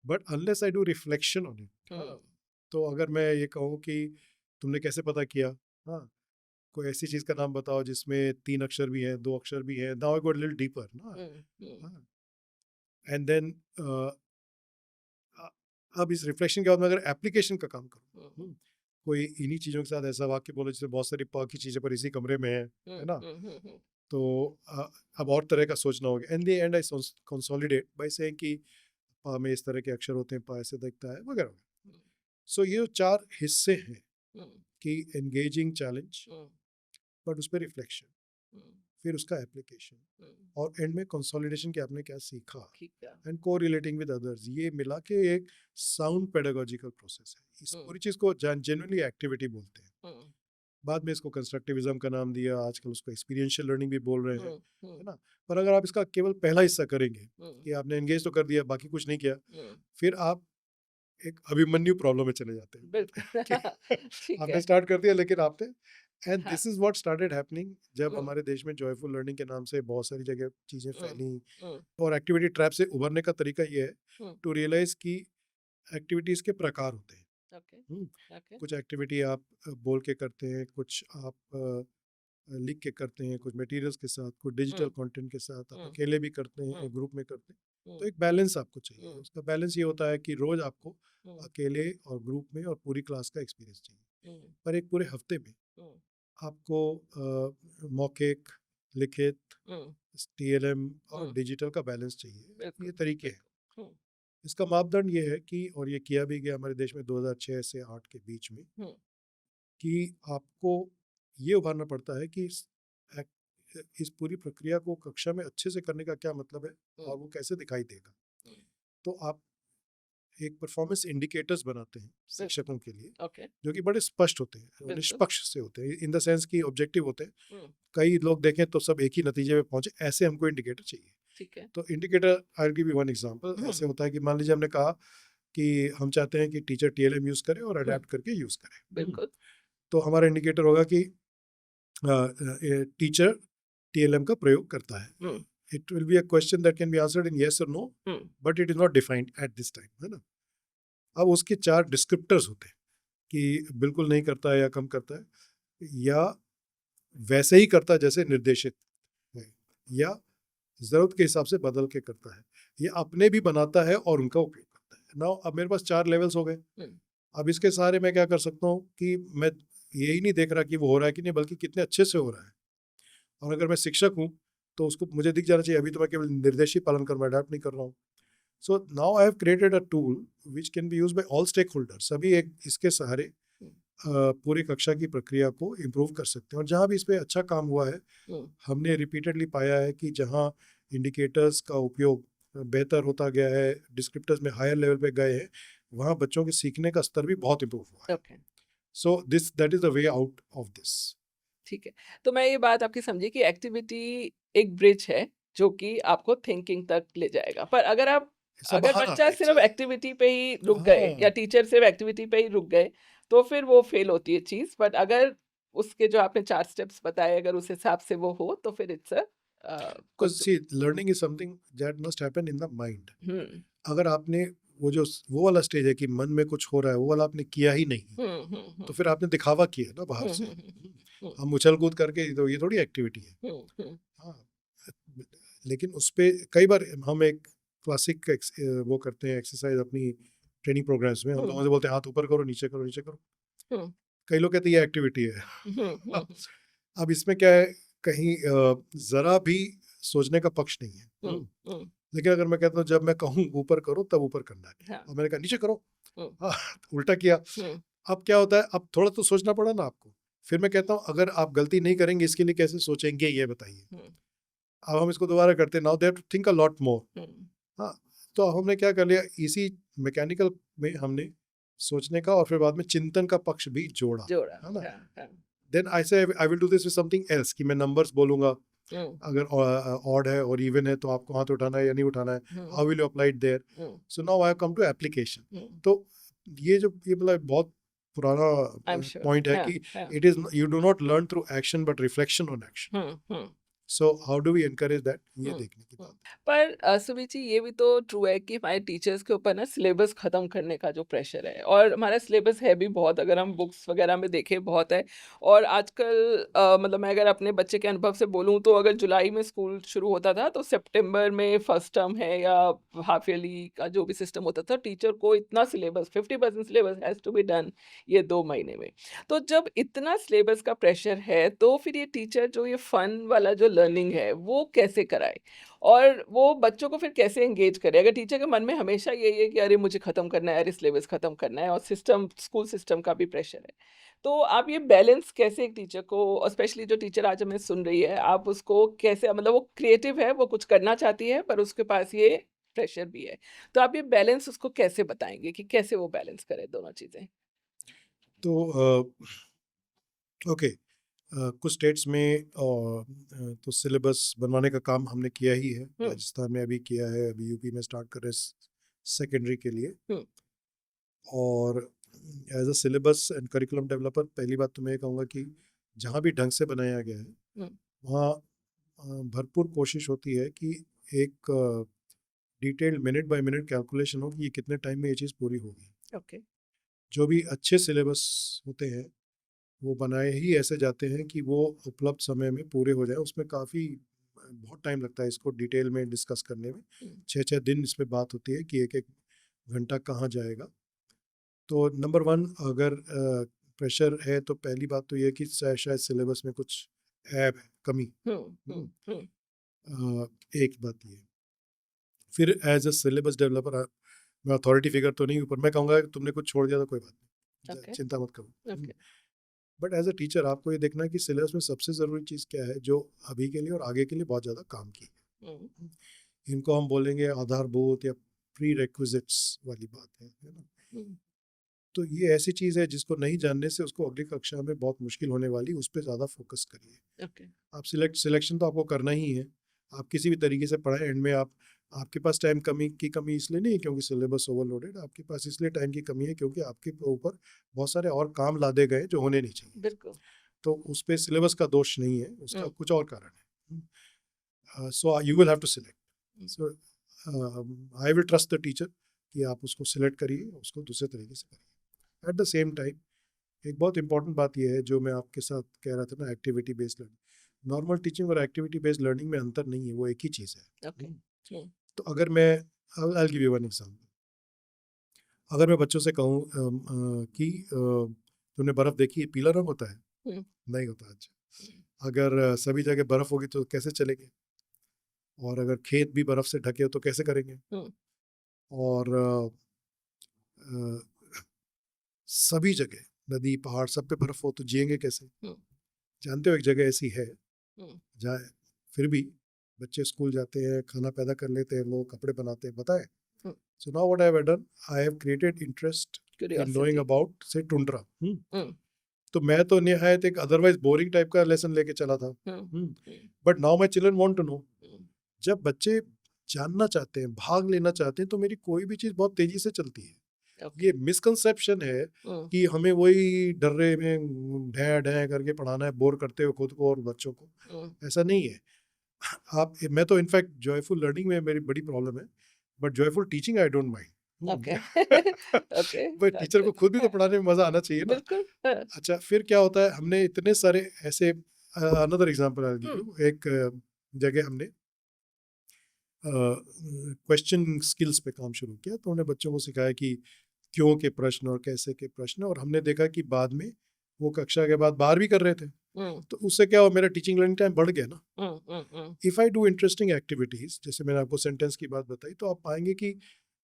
But unless I do reflection on it, हाँ, हुँ, तो अगर मैं ये कहूँ कि तुमने कैसे पता किया? हाँ, कोई ऐसी चीज़ का नाम बताओ जिसमें 3 अक्षर भी हैं, 2 अक्षर भी हैं, now I go little deeper ना, हुँ, हुँ, हाँ, एंड देन अ, अब इस रिफ्लेक्शन के बाद मैं अगर एप्लीकेशन का काम करूँ, हुँ, हुँ, कोई इन्हीं चीज़ों के साथ ऐसा वाक्य बोलो जिसमें बहुत सारी प की चीज़ें पर इसी कमरे में है हुँ, ना? हुँ, हुँ, हुँ, तो अब और तरह का सोचना होगा। In the and I consolidate by saying कि पा में इस तरह के अक्षर होते हैं, पा ऐसे दिखता है, वगैरह। हुँ, सो ये 4 हिस्से हैं हुँ, कि एंगेजिंग चैलेंज, हुँ, बट उसपे रिफ्लेक्शन, हुँ, फिर उसका एप्लीकेशन, हुँ, और एंड में कंसोलिडेशन कि आपने क्या सीखा, ठीक है। And correlating with others. ये मिला के एक साउंड पेडागोजिकल प्रोसेस है। इस हुँ, पूरी चीज़ को जेन्युइनली एक्टिविटी बोलते हैं। हुँ, बाद में इसको कंस्ट्रक्टिविज्म का नाम दिया, आजकल उसको एक्सपीरियंशियल लर्निंग भी बोल रहे हैं, हुँ, है हुँ, ना? पर अगर आप इसका केवल पहला हिस्सा करेंगे हुँ, कि आपने एंगेज तो कर दिया, बाकी कुछ नहीं किया, हुँ, फिर आप एक अभिमन्यु प्रॉब्लम में चले जाते हैं बिल्कुल। कि ठीक आपने है। स्टार्ट कर दिया लेकिन आपने, एंड हाँ, this is what started happening जब हुँ, हमारे देश में जॉयफुल लर्निंग के नाम से बहुत सारी जगह चीज़ें हुँ, फैली। हुँ, और एक्टिविटी ट्रैप से उभरने का तरीका ये है हुँ, टू रियलाइज कि एक्टिविटीज़ के प्रकार होते हैं। ओके, हुँ, ओके, कुछ एक्टिविटी आप बोल के करते हैं, कुछ आप लिख के करते हैं, कुछ मटेरियल्स के साथ, कुछ डिजिटल हुँ, कंटेंट के साथ, आप हुँ, अकेले भी करते हैं, हुँ, ग्रुप में करते हैं। तो हुँ, एक बैलेंस आपको चाहिए। हुँ, उसका बैलेंस ये होता है कि रोज़ आपको हुँ, अकेले और ग्रुप में और पूरी क्लास का एक्सपीरियंस चाहिए। हुँ, पर एक पूरे हफ्ते में हुँ, आपको मौखिक, लिखित, हुँ, टीएलएम और हुँ, डिजिटल का बैलेंस चाहिए। बिल्कुल, ये तरीके हैं। बिल्कुल। हुँ, इसका मापदंड ये है कि, और ये किया भी गया हमारे देश में 2006 से 8 के बीच में, हुँ, कि आपको ये उभारना पड़ता है कि इस पूरी प्रक्रिया को कक्षा में अच्छे से करने का क्या मतलब है हुँ, और वो कैसे दिखाई देगा। हुँ, तो आप एक परफॉर्मेंस इंडिकेटर्स बनाते हैं बिल्कुल, शिक्षकों के लिए, ओके, जो कि बड़े स्पष्ट होते हैं, बिल्कुल, निष्पक्ष से होते हैं, इन द सेंस कि ऑब्जेक्टिव होते हैं। हुँ, कई लोग देखें तो सब एक ही नतीजे पे पहुंचे, ऐसे हमको इंडिकेटर चाहिए। ठीक है। तो indicator, I will give you one example. हुँ, ऐसे होता है कि मान लीजिए हमने कहा कि हम चाहते हैं कि टीचर टीएलएम यूज करे और हुँ, अडेप्ट करके यूज करे। बिल्कुल, तो हमारा इंडिकेटर होगा कि टीचर टीएलएम का प्रयोग करता है। हुँ, it will be a question that can be answered in yes और no, hmm, but it is not defined at this time, है ना? अब उसके 4 डिस्क्रिप्टर्स होते हैं कि बिल्कुल नहीं करता है या कम करता है, या वैसे ही करता है जैसे निर्देशित है, या ज़रूरत के हिसाब से बदल के करता है, या अपने भी बनाता है और उनका उपयोग करता है। नाउ अब मेरे पास 4 लेवल्स हो गए। हुँ, अब इसके सहारे मैं क्या कर सकता हूँ कि मैं यही नहीं देख रहा कि वो हो रहा है कि नहीं, बल्कि कितने अच्छे से हो रहा है। और अगर मैं शिक्षक हूँ, तो उसको मुझे दिख जाना चाहिए, अभी तो मैं केवल निर्देश ही पालन कर रहा हूँ, अडॉप्ट नहीं कर रहा हूँ। So now I have created a tool which can be used by all stakeholders. सभी एक इसके सहारे हुँ, पूरी कक्षा की प्रक्रिया को इम्प्रूव कर सकते हैं। और जहाँ भी इस पे अच्छा काम हुआ है, हुँ, हमने रिपीटेडली पाया है कि जहाँ इंडिकेटर्स का उपयोग बेहतर होता गया है, डिस्क्रिप्टर्स में हायर लेवल पे गए हैं, वहाँ बच्चों के सीखने का स्तर भी बहुत इम्प्रूव हुआ है। Okay, so this that is the way out of this. ठीक है। तो मैं ये बात आपकी समझी कि एक्टिविटी एक ब्रिज है, जो कि आपको थिंकिंग तक ले जाएगा। पर अगर आप ऐसा अगर बहाना बच्चा इट्स सिर्फ एक्टिविटी पे ही रुक गए या हाँ, टीचर सिर्फ एक्टिविटी पे ही रुक गए, तो फिर वो फेल होती है चीज़। बट अगर उसके जो आपने 4 स्टेप्स बताए अगर उस हिसाब से वो हो तो फिर it's a good because to see learning is something that must happen in the mind. हुँ, अगर आपने वो वाला स्टेज है कि मन में कुछ हो रहा है, वो वाला आपने किया ही नहीं, हुँ, हुँ, तो हुँ, फिर आपने दिखावा किया ना बाहर हुँ, से। हुँ, हुँ, हुँ, हम उछल-कूद करके तो ये थोड़ी एक्टिविटी है। हुँ, हुँ, हाँ, लेकिन उसपे कई बार हम एक क्लासिक वो करते हैं एक्सरसाइज़ अपनी ट्रेनिंग प्रोग्राम्स में, हम हुँ, लोगों से बोलते हैं हाथ ऊपर करो, नीचे करो, नीचे करो। हुँ, कई लोग कहते हैं ये एक्टिविटी है। हुँ, हुँ, अब इसमें क्या है, कहीं ज़रा भी सोचने का पक्ष नहीं है। हुँ, हुँ, लेकिन अगर मैं कहता हूँ जब मैं कहूँ ऊपर करो तब ऊपर करना है, हाँ, और मैंने कहा नीचे करो, हुँ, हाँ, उल्टा किया। हुँ, अब क्या होता है, अब थोड़ा तो सोचना पड़ा ना आपको। फिर मैं कहता हूँ अगर आप गलती नहीं करेंगे इसके लिए कैसे सोचेंगे ये बताइए। हुँ, अब हम इसको दोबारा करते हैं, now they have to think a lot more. हुँ, हाँ, तो हमने क्या कर लिया, इसी मैकेनिकल में हमने सोचने का और फिर बाद में चिंतन का पक्ष भी जोड़ा, जोड़ा, है ना? हाँ, हाँ, देन आई से I will do this with something else कि मैं नंबर्स बोलूँगा, हुँ, अगर ऑड है और इवन है तो आपको हाथ उठाना है या नहीं उठाना है, हुँ, how will you apply it there. Hmm, so now I have come to application. हुँ, तो ये मतलब बहुत पुराना आई एम श्योर, पॉइंट है हाँ, कि हाँ, it is you do not learn through action but reflection on action. Hmm, hmm, so how do we encourage that, ये हुँ, देखने की हुँ। बात है। पर सुमित जी ये भी तो ट्रू है कि हमारे टीचर्स के ऊपर ना सिलेबस खत्म करने का जो प्रेशर है और हमारा सिलेबस है भी बहुत अगर हम बुक्स वगैरह में देखें बहुत है और आजकल मतलब मैं अगर अपने बच्चे के अनुभव से बोलूँ तो अगर जुलाई में स्कूल शुरू होता था तो सितंबर में फर्स्ट टर्म है या हाफ ईयरली का जो भी सिस्टम होता था टीचर को इतना syllabus 50% syllabus has to be done ये 2 महीने में। तो जब इतना सिलेबस का प्रेशर है तो फिर ये टीचर जो ये फन वाला जो लर्निंग है वो कैसे कराए? और वो बच्चों को फिर कैसे एंगेज करे? अगर टीचर के मन में हमेशा यही है कि अरे मुझे खत्म करना है, अरे सिलेबस खत्म करना है और सिस्टम स्कूल सिस्टम का भी प्रेशर है। तो आप ये बैलेंस कैसे एक टीचर को और स्पेशली जो टीचर आज हमें सुन रही है, आप उसको कैसे मतलब वो क्रिएटिव है, वो कुछ करना चाहती है पर उसके पास ये प्रेशर भी है। तो आप ये बैलेंस उसको कैसे बताएँगे कि कैसे वो बैलेंस करे दोनों चीज़ें? तो ओके, कुछ स्टेट्स में तो सिलेबस बनवाने का काम हमने किया ही है, हुँ, राजस्थान में अभी किया है, अभी यूपी में स्टार्ट कर रहे हैं सेकेंडरी के लिए। हुँ, और as a syllabus and curriculum developer पहली बात तो मैं ये कहूँगा कि जहाँ भी ढंग से बनाया गया है हुँ, वहाँ भरपूर कोशिश होती है कि एक detailed minute by minute calculation हो कि ये कितने टाइम में ये चीज़ पूरी होगी। ओके। जो भी अच्छे सिलेबस होते हैं वो बनाए ही ऐसे जाते हैं कि वो उपलब्ध समय में पूरे हो जाए। उसमें काफ़ी बहुत टाइम लगता है इसको डिटेल में डिस्कस करने में। हुँ, 6-6 दिन इसमें बात होती है कि एक-एक घंटा कहाँ जाएगा। तो नंबर 1 अगर प्रेशर है तो पहली बात तो ये है कि शायद सिलेबस में कुछ है कमी। हुँ, हुँ, हुँ, हुँ, एक बात ये। फिर एज़ अ सिलेबस डेवलपर मैं अथॉरिटी फिगर तो नहीं हूँ, पर मैं कहूँगा कि तुमने कुछ छोड़ दिया तो कोई बात नहीं। ओके, चिंता मत करो। Okay. But as a teacher आपको ये देखना है कि सिलेबस में सबसे ज़रूरी चीज़ क्या है जो अभी के लिए और आगे के लिए बहुत ज़्यादा काम की हुँ, है। इनको हम बोलेंगे आधारभूत या प्री रिक्विजिट्स वाली बात है ना? हुँ, तो ये ऐसी चीज़ है जिसको नहीं जानने से उसको अगली कक्षा में बहुत मुश्किल होने वाली, उस पे ज़्यादा फोकस करिए। ओके। आप सिलेक्शन तो आपको करना ही है। आप किसी भी तरीके से पढ़ाएँ, एंड में आप आपके पास टाइम कमी इसलिए नहीं है क्योंकि सिलेबस ओवरलोडेड, आपके पास इसलिए टाइम की कमी है क्योंकि आपके ऊपर बहुत सारे और काम लादे गए जो होने नहीं चाहिए। बिल्कुल। तो उस पे सिलेबस का दोष नहीं है, उसका हुँ, कुछ और कारण है। So you will have to select. Hmm, so I will trust the teacher कि आप उसको सिलेक्ट करिए, उसको दूसरे तरीके से करिए। एट द सेम टाइम एक बहुत इंपॉर्टेंट बात यह है जो मैं आपके साथ कह रहा था ना, activity based learning. Normal teaching और एक्टिविटी बेस्ड लर्निंग में अंतर नहीं है, वो एक ही चीज़ है। ओके। हुँ, तो अगर मैं I give you one example. अगर मैं बच्चों से कहूँ कि तुमने बर्फ़ देखी है, पीला रंग होता है? हुँ, नहीं होता। अच्छा, हुँ, अगर सभी जगह बर्फ़ होगी तो कैसे चलेंगे? और अगर खेत भी बर्फ़ से ढके हो तो कैसे करेंगे? हुँ, और अ, सभी जगह नदी, पहाड़ सब पे बर्फ़ हो तो जिएँगे कैसे? हुँ, जानते हो एक जगह ऐसी है हुँ, जहाँ फिर भी बच्चे स्कूल जाते हैं, खाना पैदा कर लेते हैं, लोग कपड़े बनाते हैं, पता है? हुँ, so now what I have done, I have created interest in knowing curiosity. About say tundra. हुँ, तो मैं तो निहायत एक अदरवाइज़ बोरिंग टाइप का लेसन लेके चला था। हुँ, हुँ, but now my children want to know. हुँ, जब बच्चे जानना चाहते हैं, भाग लेना चाहते हैं, तो मेरी कोई भी चीज़ बहुत तेज़ी से चलती है। ओके। ये मिसकंसेप्शन है हुँ, कि हमें वही डर्रे में ढें-ढें करके पढ़ाना है, बोर करते हुए खुद को और बच्चों को। हुँ, ऐसा नहीं है। आप मैं तो इनफैक्ट जॉयफुल लर्निंग में मेरी बड़ी प्रॉब्लम है, but joyful teaching I don't mind. Okay. Okay, पर गॉट टीचर को इट। खुद भी तो हाँ, पढ़ाने में मज़ा आना चाहिए ना। बिल्कुल, हाँ। अच्छा, फिर क्या होता है, हमने इतने सारे ऐसे another example I will give hmm, you. एक जगह हमने क्वेश्चन स्किल्स पे काम शुरू किया, तो हमने बच्चों को सिखाया कि क्यों के प्रश्न और कैसे के प्रश्न, और हमने देखा कि बाद में वो कक्षा के बाद बाहर भी कर रहे थे। हुँ, तो उससे क्या हुआ, मेरा टीचिंग लर्निंग टाइम बढ़ गया ना। हुँ, हुँ, हुँ, if I do interesting activities, जैसे मैंने आपको सेंटेंस की बात बताई, तो आप पाएँगे कि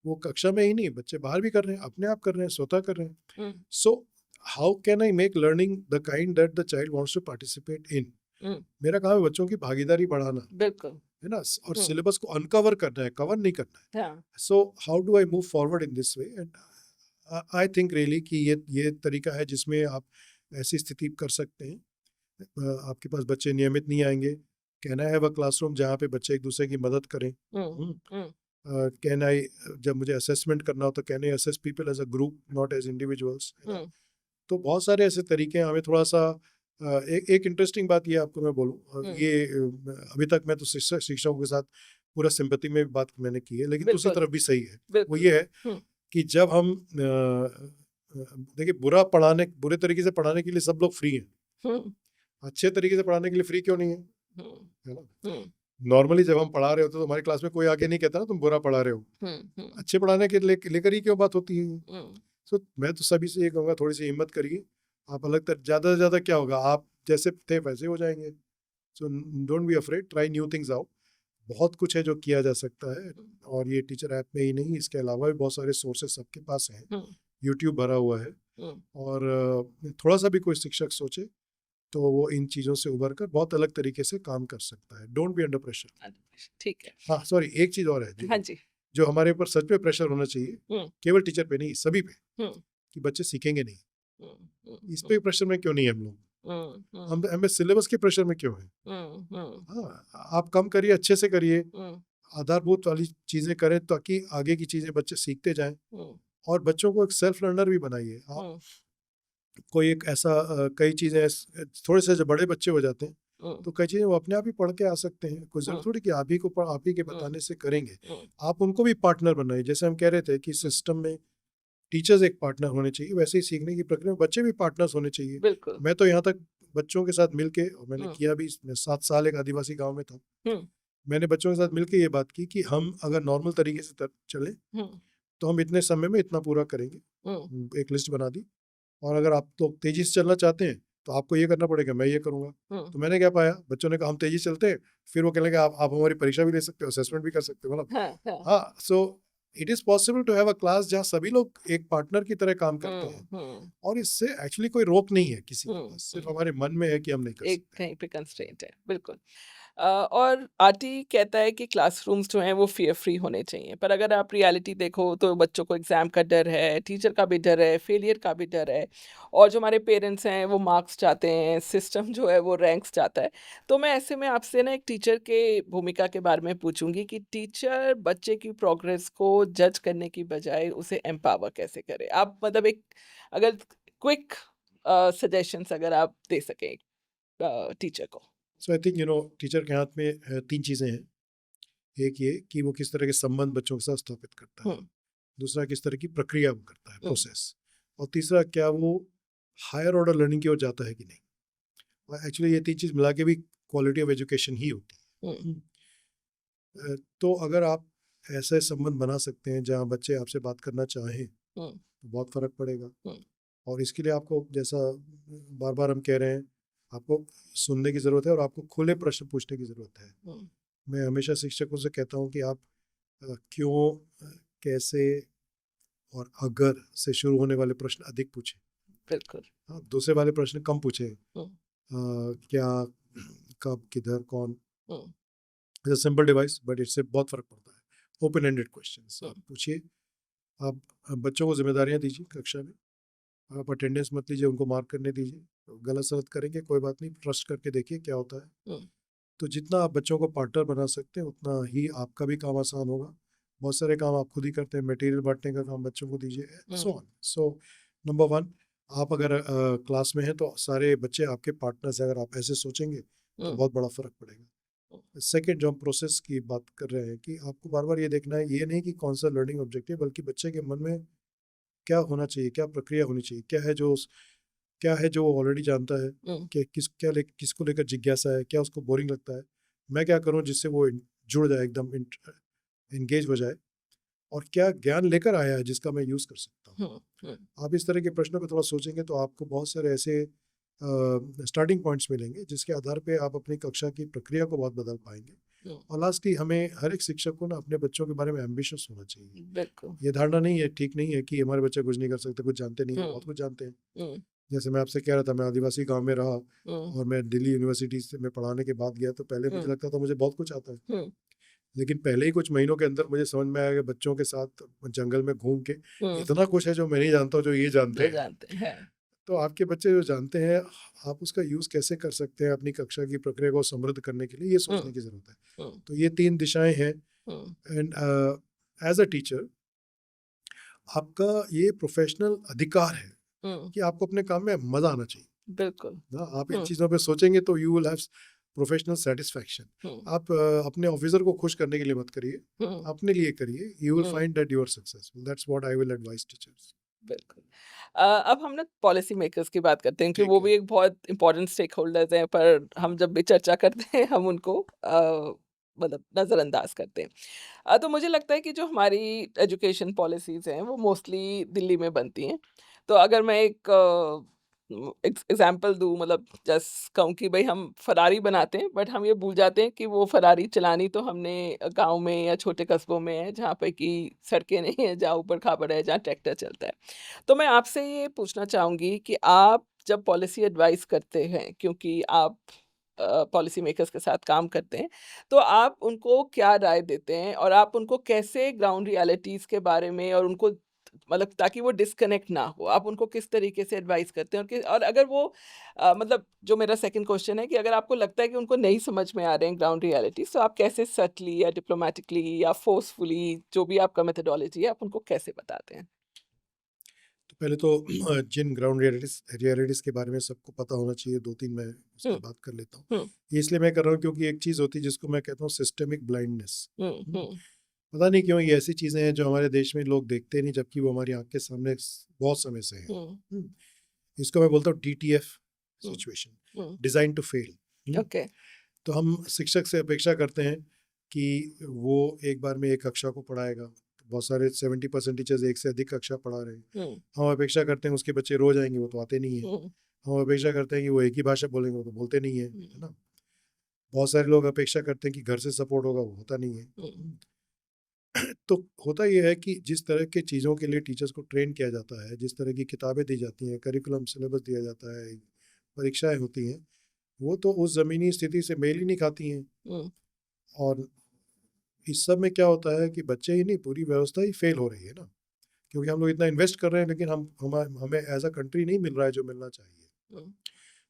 वो कक्षा में ही नहीं, बच्चे बाहर भी कर रहे हैं, अपने आप कर रहे हैं, स्वतः कर रहे हैं। हुँ, so how can I make learning the kind that the child wants to participate in? हुँ, मेरा काम है बच्चों की भागीदारी बढ़ाना, बिल्कुल। है ना? और हुँ, सिलेबस को अनकवर करना है, कवर नहीं करना है। हाँ, सो how do I move forward in this way? And I think really कि ये तरीका है जिसमें आप ऐसी स्थिति कर सकते हैं। आपके पास बच्चे नियमित नहीं आएँगे। Can I have a classroom जहाँ पे बच्चे एक-दूसरे की मदद करें? हुँ, हुँ। हुँ, कैन आई, जब मुझे असेसमेंट करना हो तो can I assess people as a group, not as individuals, है ना? हुँ, तो बहुत सारे ऐसे तरीके हैं, हमें थोड़ा-सा एक एक इंटरेस्टिंग बात ये आपको मैं बोलूँ, हुँ, ये अभी तक मैं तो शिक्षकों के साथ पूरा सिम्पैथी में बात मैंने की है, लेकिन दूसरी बिल्कुल, तरफ भी सही है। वो बिल्कुल। ये है हुँ, कि जब हम देखिए, बुरे तरीके से पढ़ाने के लिए सब लोग फ्री हैं। हुँ, अच्छे तरीके से पढ़ाने के लिए फ्री क्यों नहीं है? हुँ, है ना? हुँ, नॉर्मली जब हम पढ़ा रहे होते हैं तो हमारी क्लास में कोई आके नहीं कहता ना तुम बुरा पढ़ा रहे हो। हुँ, हुँ, अच्छे पढ़ाने के लेकर ही क्यों बात होती है? हुँ, सो मैं तो सभी से ये कहूँगा, थोड़ी-सी हिम्मत करिए। आप अलग तर ज़्यादा से ज़्यादा क्या होगा, आप जैसे थे वैसे हो जाएँगे। So don't be afraid, try new things out. बहुत कुछ है जो किया जा सकता है, हुँ, और ये टीचर ऐप में ही नहीं, इसके अलावा भी बहुत सारे सोर्सेज़ सबके पास हैं। हुँ, यूट्यूब भरा हुआ है, हुँ, और थोड़ा-सा भी कोई शिक्षक सोचे तो वो इन चीज़ों से उभर कर बहुत अलग तरीके से काम कर सकता है। Don't be under pressure. ठीक है। हाँ, सॉरी, एक चीज़ और है जी, हाँ जी। जो हमारे ऊपर सच में प्रेशर होना चाहिए, हुँ, केवल टीचर पे नहीं, सभी पे, हुँ, कि बच्चे सीखेंगे नहीं। हुँ, हुँ, इस हुँ, पे प्रेशर में क्यों नहीं है हम लोग? हुँ, हुँ, हमें सिलेबस के प्रेशर में क्यों हैं? हुँ, हुँ, हाँ, आप कम करिए, अच्छे से करिए, हुँ, आधारभूत वाली चीज़ें करें ताकि आगे की चीज़ें बच्चे सीखते जाएँ, हुँ, और बच्चों को एक सेल्फ लर्नर भी बनाइए। आप हुँ, कोई एक ऐसा कई चीज़ें थोड़े से जब बड़े बच्चे हो जाते हैं, हुँ, तो कई चीज़ें वो अपने आप ही पढ़ के आ सकते हैं। कोई हुँ, ज़रूरत थोड़ी कि आप ही के हुँ, बताने से करेंगे। हुँ, आप उनको भी पार्टनर बनाइए। जैसे हम कह रहे थे कि हुँ, सिस्टम में टीचर्स एक पार्टनर होने चाहिए, वैसे ही सीखने की प्रक्रिया में बच्चे भी पार्टनर्स होने चाहिए। बिल्कुल। मैं तो यहाँ तक बच्चों के साथ मिलके, और मैंने हुँ, किया भी, मैं 7 साल एक आदिवासी गाँव में था। हुँ, मैंने बच्चों के साथ मिलके ये बात की कि हम अगर नॉर्मल तरीके से चलें, हुँ, तो हम इतने समय में इतना पूरा करेंगे। हुँ, एक लिस्ट बना दी, और अगर आप लोग तेज़ी से चलना चाहते हैं, तो आपको ये करना पड़ेगा, मैं ये करूँगा। हुँ, तो मैंने क्या पाया, बच्चों ने कहा हम तेज़ी से चलते हैं, फिर वो कहने लगे आप हमारी परीक्षा भी ले सकते हो, असेसमेंट भी कर सकते हो, मतलब। हाँ, हाँ। हाँ, so it is possible to have a class जहाँ सभी लोग एक पार्टनर की तरह काम करते हैं, हुँ, हुँ, और इससे एक्चुअली कोई रोक नहीं है किसी के हुँ, पास, सिर्फ़ हुँ। हमारे मन में है कि हम नहीं कर एक सकते। कहीं पे कंस्ट्रेंट है, बिल्कुल। और आरटी कहता है कि क्लासरूम्स जो हैं वो फ़ियर फ्री होने चाहिए, पर अगर आप रियलिटी देखो तो बच्चों को एग्ज़ाम का डर है, टीचर का भी डर है, फेलियर का भी डर है और जो हमारे पेरेंट्स हैं वो मार्क्स चाहते हैं, सिस्टम जो है वो रैंक्स चाहता है। तो मैं ऐसे में आपसे ना एक टीचर के भूमिका के बारे में पूछूँगी कि टीचर बच्चे की प्रोग्रेस को जज करने की बजाय उसे एम्पावर कैसे करे? आप मतलब एक अगर क्विक सजेशंस अगर आप दे सकें टीचर को। सो आई थिंक टीचर के हाथ में 3 चीज़ें हैं। एक ये कि वो किस तरह के संबंध बच्चों के साथ स्थापित करता है। हुँ, दूसरा, किस तरह की प्रक्रिया वो करता है, हुँ, प्रोसेस। और तीसरा, क्या वो हायर ऑर्डर लर्निंग की ओर जाता है कि नहीं। और एक्चुअली ये 3 चीज़ मिला के भी क्वालिटी ऑफ एजुकेशन ही होती हुँ, है। तो अगर आप ऐसे संबंध बना सकते हैं जहाँ बच्चे आपसे बात करना चाहें, हुँ, तो बहुत फ़र्क पड़ेगा। हुँ, और इसके लिए आपको, जैसा बार-बार हम कह रहे हैं, आपको सुनने की ज़रूरत है और आपको खुले प्रश्न पूछने की ज़रूरत है। हुँ, मैं हमेशा शिक्षकों से कहता हूँ कि आप क्यों, कैसे और अगर से शुरू होने वाले प्रश्न अधिक पूछें। बिल्कुल। हाँ, दूसरे वाले प्रश्न कम पूछें। हुँ, क्या, कब, किधर, कौन। हुँ, it's a simple device, but इससे बहुत फ़र्क पड़ता है। ओपन एंडेड क्वेश्चंस हुँ, आप पूछिए। आप बच्चों को ज़िम्मेदारियाँ दीजिए कक्षा में। आप अटेंडेंस मत लीजिए, उनको मार्क करने दीजिए। गलत-सलत करेंगे कोई बात नहीं, ट्रस्ट करके देखिए क्या होता है। हुँ, तो जितना आप बच्चों को पार्टनर बना सकते हैं उतना ही आपका भी काम आसान होगा। बहुत सारे काम आप खुद ही करते हैं, मटेरियल बांटने का काम बच्चों को दीजिए, so on. So number one, आप अगर क्लास में हैं तो सारे बच्चे आपके पार्टनर्स हैं। अगर आप ऐसे सोचेंगे तो बहुत बड़ा फर्क पड़ेगा। सेकंड, जो हम प्रोसेस की बात कर रहे हैं कि आपको बार बार ये देखना है, ये नहीं कि कौन सा लर्निंग ऑब्जेक्टिव, बल्कि बच्चे के मन में क्या होना चाहिए, क्या प्रक्रिया होनी चाहिए, क्या है जो वो ऑलरेडी जानता है, कि किसको लेकर जिज्ञासा है, क्या उसको बोरिंग लगता है, मैं क्या करूं जिससे वो जुड़ जाए, एकदम एंगेज हो जाए, और क्या ज्ञान लेकर आया है जिसका मैं यूज़ कर सकता हूँ। आप इस तरह के प्रश्नों पर थोड़ा सोचेंगे तो आपको बहुत सारे ऐसे स्टार्टिंग पॉइंट्स मिलेंगे जिसके आधार पे आप अपनी कक्षा की प्रक्रिया को बहुत बदल पाएंगे। और लास्टली, हमें हर एक शिक्षक को ना अपने बच्चों के बारे में एम्बिशियस होना चाहिए। बिल्कुल। ये धारणा नहीं है, ठीक नहीं है कि हमारे बच्चे कुछ नहीं कर सकते, कुछ जानते नहीं है, बहुत कुछ जानते हैं। जैसे मैं आपसे कह रहा था, मैं आदिवासी गांव में रहा और मैं दिल्ली यूनिवर्सिटी से मैं पढ़ाने के बाद गया, तो पहले मुझे लगता था मुझे बहुत कुछ आता है, लेकिन पहले ही कुछ महीनों के अंदर मुझे समझ में आया कि बच्चों के साथ जंगल में घूम के इतना कुछ है जो मैं नहीं जानता हूँ, जो ये जानते जो हैं। जानते हैं। तो आपके बच्चे जो जानते हैं, आप उसका यूज़ कैसे कर सकते हैं अपनी कक्षा की प्रक्रिया को समृद्ध करने के लिए, ये सोचने की ज़रूरत है। तो ये 3 दिशाएं हैं। एंड एज अ टीचर, आपका ये प्रोफेशनल अधिकार है कि आपको अपने काम में मज़ा आना चाहिए बिल्कुल। ना। आप इन चीज़ों पे सोचेंगे तो you will have professional satisfaction. आप अपने ऑफिसर को खुश करने के लिए मत करिए, अपने लिए करिए। You will find that you are successful. That's what I will advise teachers. बिल्कुल। अब हम ना पॉलिसी मेकर्स की बात करते हैं कि ठीक वो है। भी एक बहुत इम्पोर्टेंट स्टेक होल्डर्स हैं, पर हम जब भी चर्चा करते हैं हम उनको मतलब नज़रअंदाज करते हैं। तो मुझे लगता है कि जो हमारी एजुकेशन पॉलिसीज़ हैं वो मोस्टली दिल्ली में बनती हैं। तो अगर मैं एक एग्ज़ाम्पल दूँ, मतलब जस्ट कहूँ कि भई हम फ़रारी बनाते हैं, बट हम ये भूल जाते हैं कि वो फ़रारी चलानी तो हमने गाँव में या छोटे कस्बों में है, जहाँ पे कि सड़कें नहीं हैं, जहाँ ऊबड़-खाबड़ है, जहाँ ट्रैक्टर चलता है। तो मैं आपसे ये पूछना चाहूँगी कि आप जब पॉलिसी एडवाइस करते हैं, क्योंकि आप पॉलिसी मेकर्स के साथ काम करते हैं, तो आप उनको क्या राय देते हैं? और आप उनको कैसे ग्राउंड रियलिटीज़ के बारे में और उनको मतलब ताकि वो डिस्कनेक्ट ना हो, आप उनको किस तरीके से एडवाइस करते हैं? और अगर वो मतलब जो मेरा सेकंड क्वेश्चन है कि अगर आपको लगता है कि उनको नहीं समझ में आ रहे हैं ग्राउंड रियलिटीज़, तो आप कैसे सटली या डिप्लोमैटिकली या फोर्सफुली, जो भी आपका मेथोडोलॉजी है, आप उनको कैसे बताते हैं? तो पहले तो जिन ग्राउंड रियलिटीज़ के बारे में सबको पता होना चाहिए, 2-3 मैं उसकी हुँ, बात कर लेता हूँ। हुँ, ये इसलिए मैं कर रहा हूँ क्योंकि एक चीज़ होती है जिसको मैं कहता हूँ सिस्टेमिक ब्लाइंडनेस। हुँ, हुँ, हुँ, पता नहीं क्यों ये ऐसी चीज़ें हैं जो हमारे देश में लोग देखते नहीं, जबकि वो हमारी आँख के सामने बहुत समय से हैं। हुँ, हुँ, इसको मैं बोलता हूँ DTF hmm, situation, hmm, design to fail. Okay. तो हम शिक्षक से अपेक्षा करते हैं कि वो एक बार में एक कक्षा को पढ़ाएगा। बहुत सारे 70% टीचर्स एक से अधिक कक्षा पढ़ा रहे हैं। हुँ, हम अपेक्षा करते हैं उसके बच्चे रोज़ आएँगे, वो तो आते नहीं हैं। हुँ, हम अपेक्षा करते हैं कि वो एक ही भाषा बोलेंगे, वो तो बोलते नहीं हैं, हुँ, है ना? बहुत सारे लोग अपेक्षा करते हैं कि घर से सपोर्ट होगा, वो होता नहीं है। हुँ, तो होता ये है कि जिस तरह की चीज़ों के लिए टीचर्स को ट्रेन किया जाता है, जिस तरह की किताबें दी जाती हैं, करिकुलम सिलेबस दिया जाता है, परीक्षाएँ होती हैं, वो तो उस ज़मीनी स्थिति से मेल ही नहीं खाती हैं। हुँ, और इस सब में क्या होता है कि बच्चे ही नहीं, पूरी व्यवस्था ही फेल हो रही है ना, क्योंकि हम लोग इतना इन्वेस्ट कर रहे हैं, लेकिन हमें एज अ कंट्री नहीं मिल रहा है जो मिलना चाहिए। हुँ,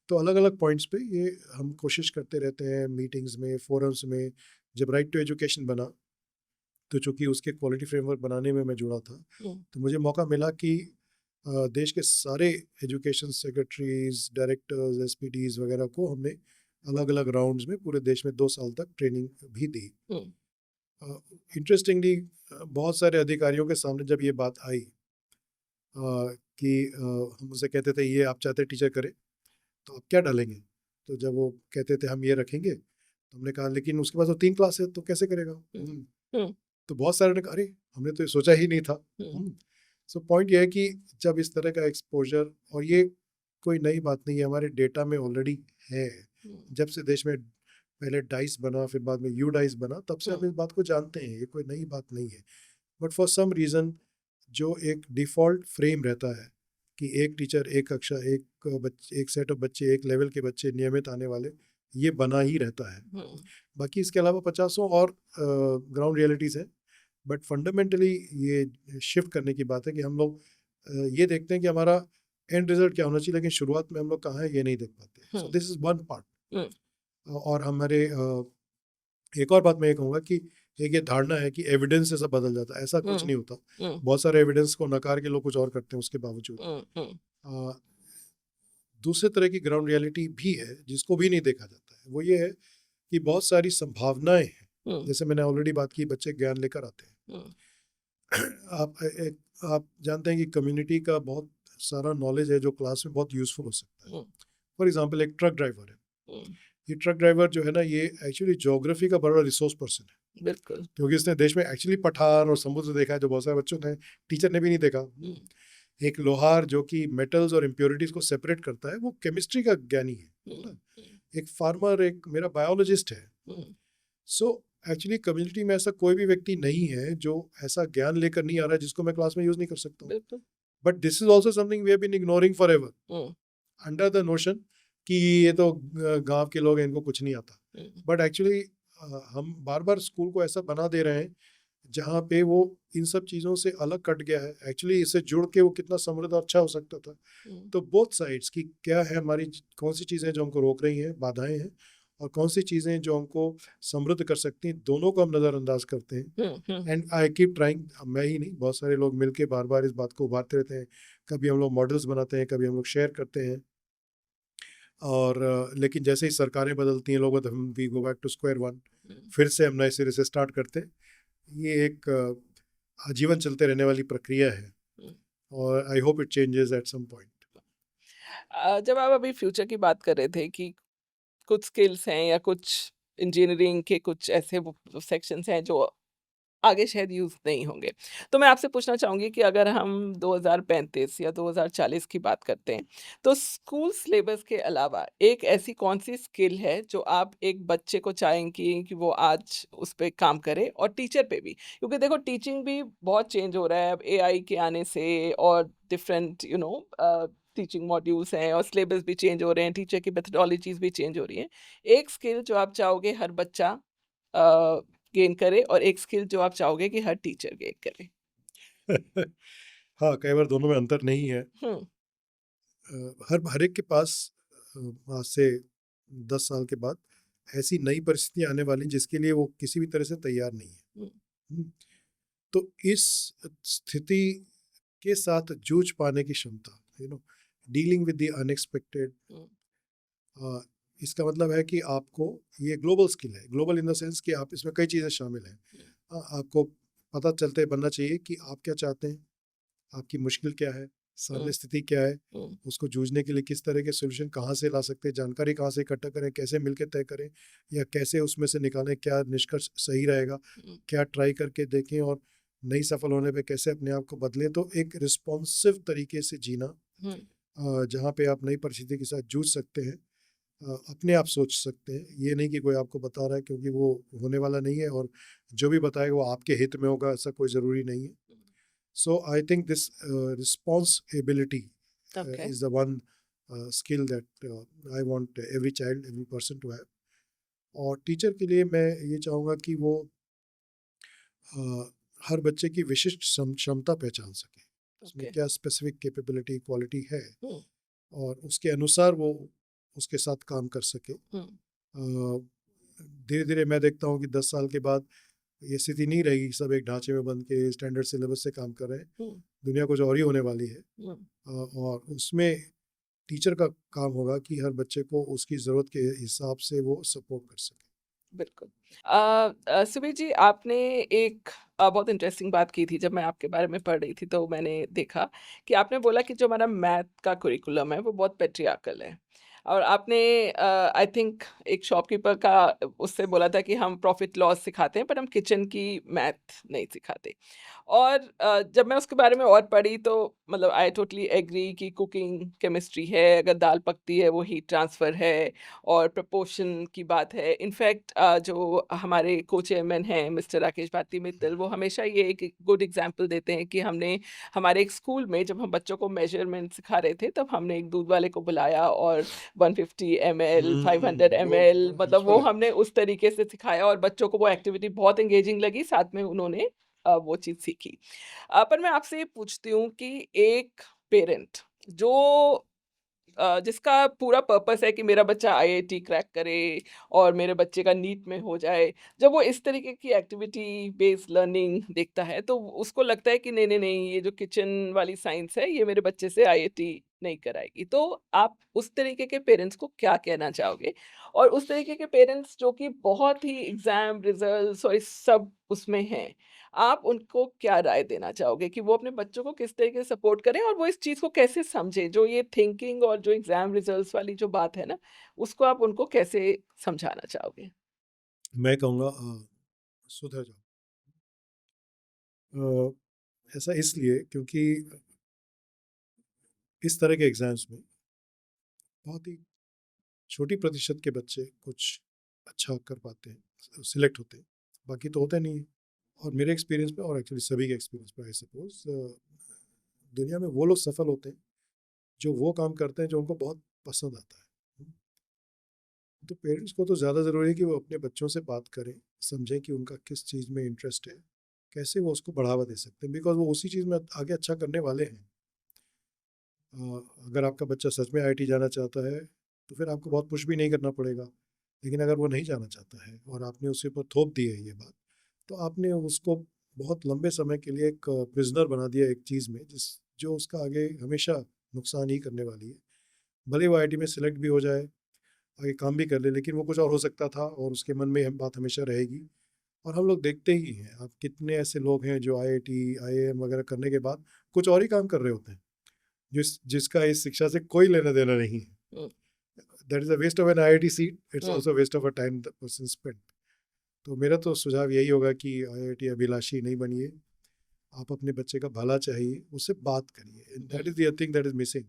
तो अलग अलग पॉइंट्स पे ये हम कोशिश करते रहते हैं, मीटिंग्स में, फोरम्स में। जब राइट टू एजुकेशन बना, तो चूंकि उसके क्वालिटी फ्रेमवर्क बनाने में मैं जुड़ा था, हुँ, तो मुझे मौका मिला कि देश के सारे एजुकेशन सेक्रेटरीज, डायरेक्टर्स, एसपीडीज वगैरह को हमने अलग अलग राउंड्स में पूरे देश में 2 साल तक ट्रेनिंग भी दी। हुँ, इंटरेस्टिंगली, बहुत सारे अधिकारियों के सामने जब ये बात आई कि हम उनसे कहते थे ये आप चाहते टीचर करे तो आप क्या डालेंगे, तो जब वो कहते थे हम ये रखेंगे, तो हमने कहा लेकिन उसके पास तो 3 क्लास है, तो कैसे करेगा। हुँ, हुँ, तो बहुत सारे ने कहा अरे हमने तो ये सोचा ही नहीं था। हुँ, सो पॉइंट ये है कि जब इस तरह का एक्सपोजर, और ये कोई नई बात नहीं है, हमारे डेटा में ऑलरेडी है। हुँ, जब से देश में पहले डाइस बना, फिर बाद में यू डाइस बना, तब से हुँ, हम इस बात को जानते हैं, ये कोई नई बात नहीं है। बट फॉर सम रीज़न जो एक डिफ़ॉल्ट फ्रेम रहता है कि एक टीचर, एक कक्षा, एक सेट ऑफ बच्चे, एक लेवल के बच्चे नियमित आने वाले, ये बना ही रहता है। हुँ, बाकी इसके अलावा पचासों और ग्राउंड रियलिटीज़ हैं, बट फंडामेंटली ये शिफ्ट करने की बात है कि हम लोग ये देखते हैं कि हमारा एंड रिजल्ट क्या होना चाहिए, लेकिन शुरुआत में हम लोग कहाँ हैं ये नहीं देख पाते। हुँ, so this is one part. हुँ, और हमारे एक और बात मैं ये कहूँगा कि एक ये धारणा है कि एविडेंस से सब बदल जाता है, ऐसा कुछ हुँ, नहीं होता। हुँ, बहुत सारे एविडेंस को नकार के लोग कुछ और करते हैं उसके बावजूद। हुँ, हुँ, अ, दूसरे तरह की ग्राउंड रियलिटी भी है जिसको भी नहीं देखा जाता है, वो ये है कि बहुत सारी संभावनाएँ हैं। हुँ, जैसे मैंने ऑलरेडी बात की, बच्चे ज्ञान लेकर आते हैं। हुँ, आप जानते हैं कि कम्युनिटी का बहुत सारा नॉलेज है जो क्लास में बहुत यूज़फुल हो सकता है। हुँ, फॉर एग्ज़ाम्पल एक ट्रक ड्राइवर है। हुँ, ये ट्रक ड्राइवर जो है ना, ये एक्चुअली ज्योग्राफी का बड़ा रिसोर्स पर्सन है, बिल्कुल। क्योंकि इसने देश में एक्चुअली पठार और समुद्र देखा है जो बहुत सारे बच्चों ने, टीचर ने भी नहीं देखा। हुँ, एक लोहार जो कि मेटल्स और इम्प्योरिटीज़ को सेपरेट करता है, वो केमिस्ट्री का ज्ञानी है हुँ, ना? हुँ, एक फार्मर, एक मेरा बायोलॉजिस्ट है। हुँ, सो एक्चुअली कम्युनिटी में ऐसा कोई भी व्यक्ति नहीं है जो ऐसा ज्ञान लेकर नहीं आ रहा है जिसको मैं क्लास में यूज़ नहीं कर सकता हूँ। बिल्कुल। But this is also something we have been ignoring forever, hmm, under the notion कि ये तो गाँव के लोग हैं, इनको कुछ नहीं आता। हुँ, बट एक्चुअली हम बार-बार स्कूल को ऐसा बना दे रहे हैं जहाँ पे वो इन सब चीज़ों से अलग कट गया है। एक्चुअली इससे जुड़ के वो कितना समृद्ध और अच्छा हो सकता था। हुँ, तो बोथ साइड्स की क्या है, हमारी कौन-सी चीज़ें जो हमको रोक रही हैं, बाधाएँ हैं, और कौन-सी चीज़ें जो हमको समृद्ध कर सकती हैं, दोनों को हम नज़रअंदाज करते हैं। हुँ, हुँ, एंड आई कीप ट्राइंग, मैं ही नहीं, बहुत सारे लोग मिलके बार-बार इस बात को उभारते रहते हैं। कभी हम लोग मॉडल्स बनाते हैं, कभी हम लोग शेयर करते हैं, और लेकिन जैसे ही सरकारें बदलती हैं, लोग हम we go back to square one, हुँ, फिर से हम नए सिरे से स्टार्ट करते हैं। ये एक आजीवन चलते रहने वाली प्रक्रिया है, हुँ। और I hope it changes at some point. जब आप अभी फ्यूचर की बात कर रहे थे कि कुछ स्किल्स हैं या कुछ इंजीनियरिंग के कुछ ऐसे वो सेक्शंस हैं जो आगे शायद यूज़ नहीं होंगे। तो मैं आपसे पूछना चाहूँगी कि अगर हम 2035 या 2040 की बात करते हैं, तो स्कूल सिलेबस के अलावा एक ऐसी कौन-सी स्किल है जो आप एक बच्चे को चाहेंगी कि वो आज उस पे काम करे और टीचर पे भी? क्योंकि देखो टीचिंग भी बहुत चेंज हो रहा है अब एआई के आने से और डिफरेंट टीचिंग मॉड्यूल्स हैं और सिलेबस भी चेंज हो रहे हैं, टीचर की मेथोडोलॉजीज़ भी चेंज हो रही हैं। एक स्किल जो आप चाहोगे हर बच्चा गेन करे और एक स्किल जो आप चाहोगे कि हर टीचर गेन करे। हाँ, कई बार दोनों में अंतर नहीं है। हुँ, हर एक के पास आज से 10 साल के बाद ऐसी नई परिस्थितियाँ आने वाली हैं जिसके लिए वो किसी भी तरह से तैयार नहीं है। हुँ, हुँ, तो इस स्थिति के साथ जूझ पाने की क्षमता, डीलिंग विद द अनएक्सपेक्टेड, हुँ, अ, इसका मतलब है कि आपको, ये ग्लोबल स्किल है। ग्लोबल इन द सेंस कि आप इसमें कई चीज़ें शामिल हैं। हुँ, आपको पता चलते बनना चाहिए कि आप क्या चाहते हैं, आपकी मुश्किल क्या है, हुँ, सामने स्थिति क्या है, हुँ, उसको जूझने के लिए किस तरह के सॉल्यूशन कहाँ से ला सकते हैं, जानकारी कहाँ से इकट्ठा करें, कैसे मिलकर तय करें, या कैसे उसमें से निकालें, क्या निष्कर्ष सही रहेगा, हुँ, क्या ट्राई करके देखें, और नहीं सफल होने पे कैसे अपने आप को बदलें। तो एक रिस्पॉन्सिव तरीके से जीना, हुँ, जहाँ पे आप नई परिस्थिति के साथ जूझ सकते हैं, अपने आप सोच सकते हैं, ये नहीं कि कोई आपको बता रहा है, क्योंकि वो होने वाला नहीं है, और जो भी बताएगा वो आपके हित में होगा, ऐसा कोई ज़रूरी नहीं है। So I think this responsibility okay, is the one skill that I want every child, every person to have. और टीचर के लिए मैं ये चाहूँगा कि वो हर बच्चे की विशिष्ट क्षमता पहचान सके, उसमें ओके, क्या स्पेसिफिक कैपेबिलिटी, क्वालिटी है, हुँ, और उसके अनुसार वो उसके साथ काम कर सके। हुँ, धीरे धीरे मैं देखता हूँ कि 10 साल के बाद ये स्थिति नहीं रहेगी, सब एक ढांचे में बंद के स्टैंडर्ड सिलेबस से काम कर रहे हैं। हुँ, दुनिया कुछ और ही होने वाली है। हुँ, और उसमें टीचर का काम होगा कि हर बच्चे को उसकी ज़रूरत के हिसाब से वो सपोर्ट कर सके। बिल्कुल। सुबीर जी आपने एक बहुत इंटरेस्टिंग बात की थी जब मैं आपके बारे में पढ़ रही थी तो मैंने देखा कि आपने बोला कि जो हमारा मैथ का करिकुलम है वो बहुत पैट्रियार्कल है। और आपने आई थिंक एक शॉपकीपर का उससे बोला था कि हम प्रॉफिट लॉस सिखाते हैं पर हम किचन की मैथ नहीं सिखाते। और जब मैं उसके बारे में और पढ़ी तो मतलब आई टोटली एग्री कि कुकिंग केमिस्ट्री है, अगर दाल पकती है वो हीट ट्रांसफ़र है और प्रोपोर्शन की बात है। इनफैक्ट जो हमारे को-चेयरमैन हैं मिस्टर राकेश भारती मित्तल वो हमेशा ये एक गुड एग्ज़ाम्पल देते हैं कि हमने हमारे एक स्कूल में जब हम बच्चों को मेज़रमेंट सिखा रहे थे तब हमने एक दूध वाले को बुलाया और 150 एमएल, 500 वो एमएल मतलब वो यूज़फुल है। हमने उस तरीके से सिखाया और बच्चों को वो एक्टिविटी बहुत एंगेजिंग लगी, साथ में उन्होंने वो चीज़ सीखी। पर मैं आपसे ये पूछती हूँ कि एक पेरेंट जो जिसका पूरा पर्पस है कि मेरा बच्चा आईआईटी क्रैक करे और मेरे बच्चे का नीट में हो जाए। जब वो इस तरीके की एक्टिविटी बेस्ड लर्निंग देखता है, तो उसको लगता है कि नहीं, नहीं, नहीं, ये जो किचन वाली साइंस है, ये मेरे बच्चे से आईआईटी नहीं कराएगी। तो आप उस तरीके के पेरेंट्स को क्या कहना चाहोगे? और उस तरीके के पेरेंट्स जो कि बहुत ही एग्ज़ाम रिज़ल्ट्स और इस सब उसमें हैं, आप उनको क्या राय देना चाहोगे कि वो अपने बच्चों को किस तरीके से सपोर्ट करें और वो इस चीज़ को कैसे समझें? जो ये थिंकिंग और जो एग्ज़ाम रिज़ल्ट्स वाली जो बात है ना, उसको आप उनको कैसे समझाना चाहोगे? मैं कहूँगा सुधर जाओ। ऐसा इसलिए क्योंकि इस तरह के एग्ज़ाम्स में बहुत ही छोटी प्रतिशत के बच्चे कुछ अच्छा कर पाते हैं, सिलेक्ट होते हैं, बाकी तो होते नहीं हैं। और मेरे एक्सपीरियंस में और एक्चुअली सभी के एक्सपीरियंस में आई सपोज़ दुनिया में वो लोग सफल होते हैं, जो वो काम करते हैं जो उनको बहुत पसंद आता है। तो पेरेंट्स को तो ज़्यादा ज़रूरी है कि वो अपने बच्चों से बात करें, समझें कि उनका किस चीज़ में इंटरेस्ट है, कैसे वो उसको बढ़ावा दे सकते हैं बिकॉज़ वो उसी चीज़ में आगे अच्छा करने वाले हैं। अगर आपका बच्चा सच में आईआईटी जाना चाहता है, तो फिर आपको बहुत पुश भी नहीं करना पड़ेगा। लेकिन अगर वो नहीं जाना चाहता है और आपने उसके ऊपर थोप दी है ये बात, तो आपने उसको बहुत लंबे समय के लिए एक प्रिज़नर बना दिया एक चीज़ में जो उसका आगे हमेशा नुकसान ही करने वाली है। भले वो आईआईटी में सेलेक्ट भी हो जाए, आगे काम भी कर ले, लेकिन वो कुछ और हो सकता था और उसके मन में ये बात हमेशा रहेगी। और हम लोग देखते ही हैं, अब कितने ऐसे लोग हैं जो आईआईटी, आईआईएम वगैरह करने के बाद कुछ और ही काम कर रहे होते हैं, जिसका इस शिक्षा से कोई लेना-देना नहीं है। हुँ, that is a waste of an IIT seat, it's hmm, also waste of a time the person spent. तो मेरा तो सुझाव यही होगा कि आईआईटी अभिलाषी नहीं बनिए, आप अपने बच्चे का भला चाहिए, उससे बात करिए, and hmm, that is the thing that is missing.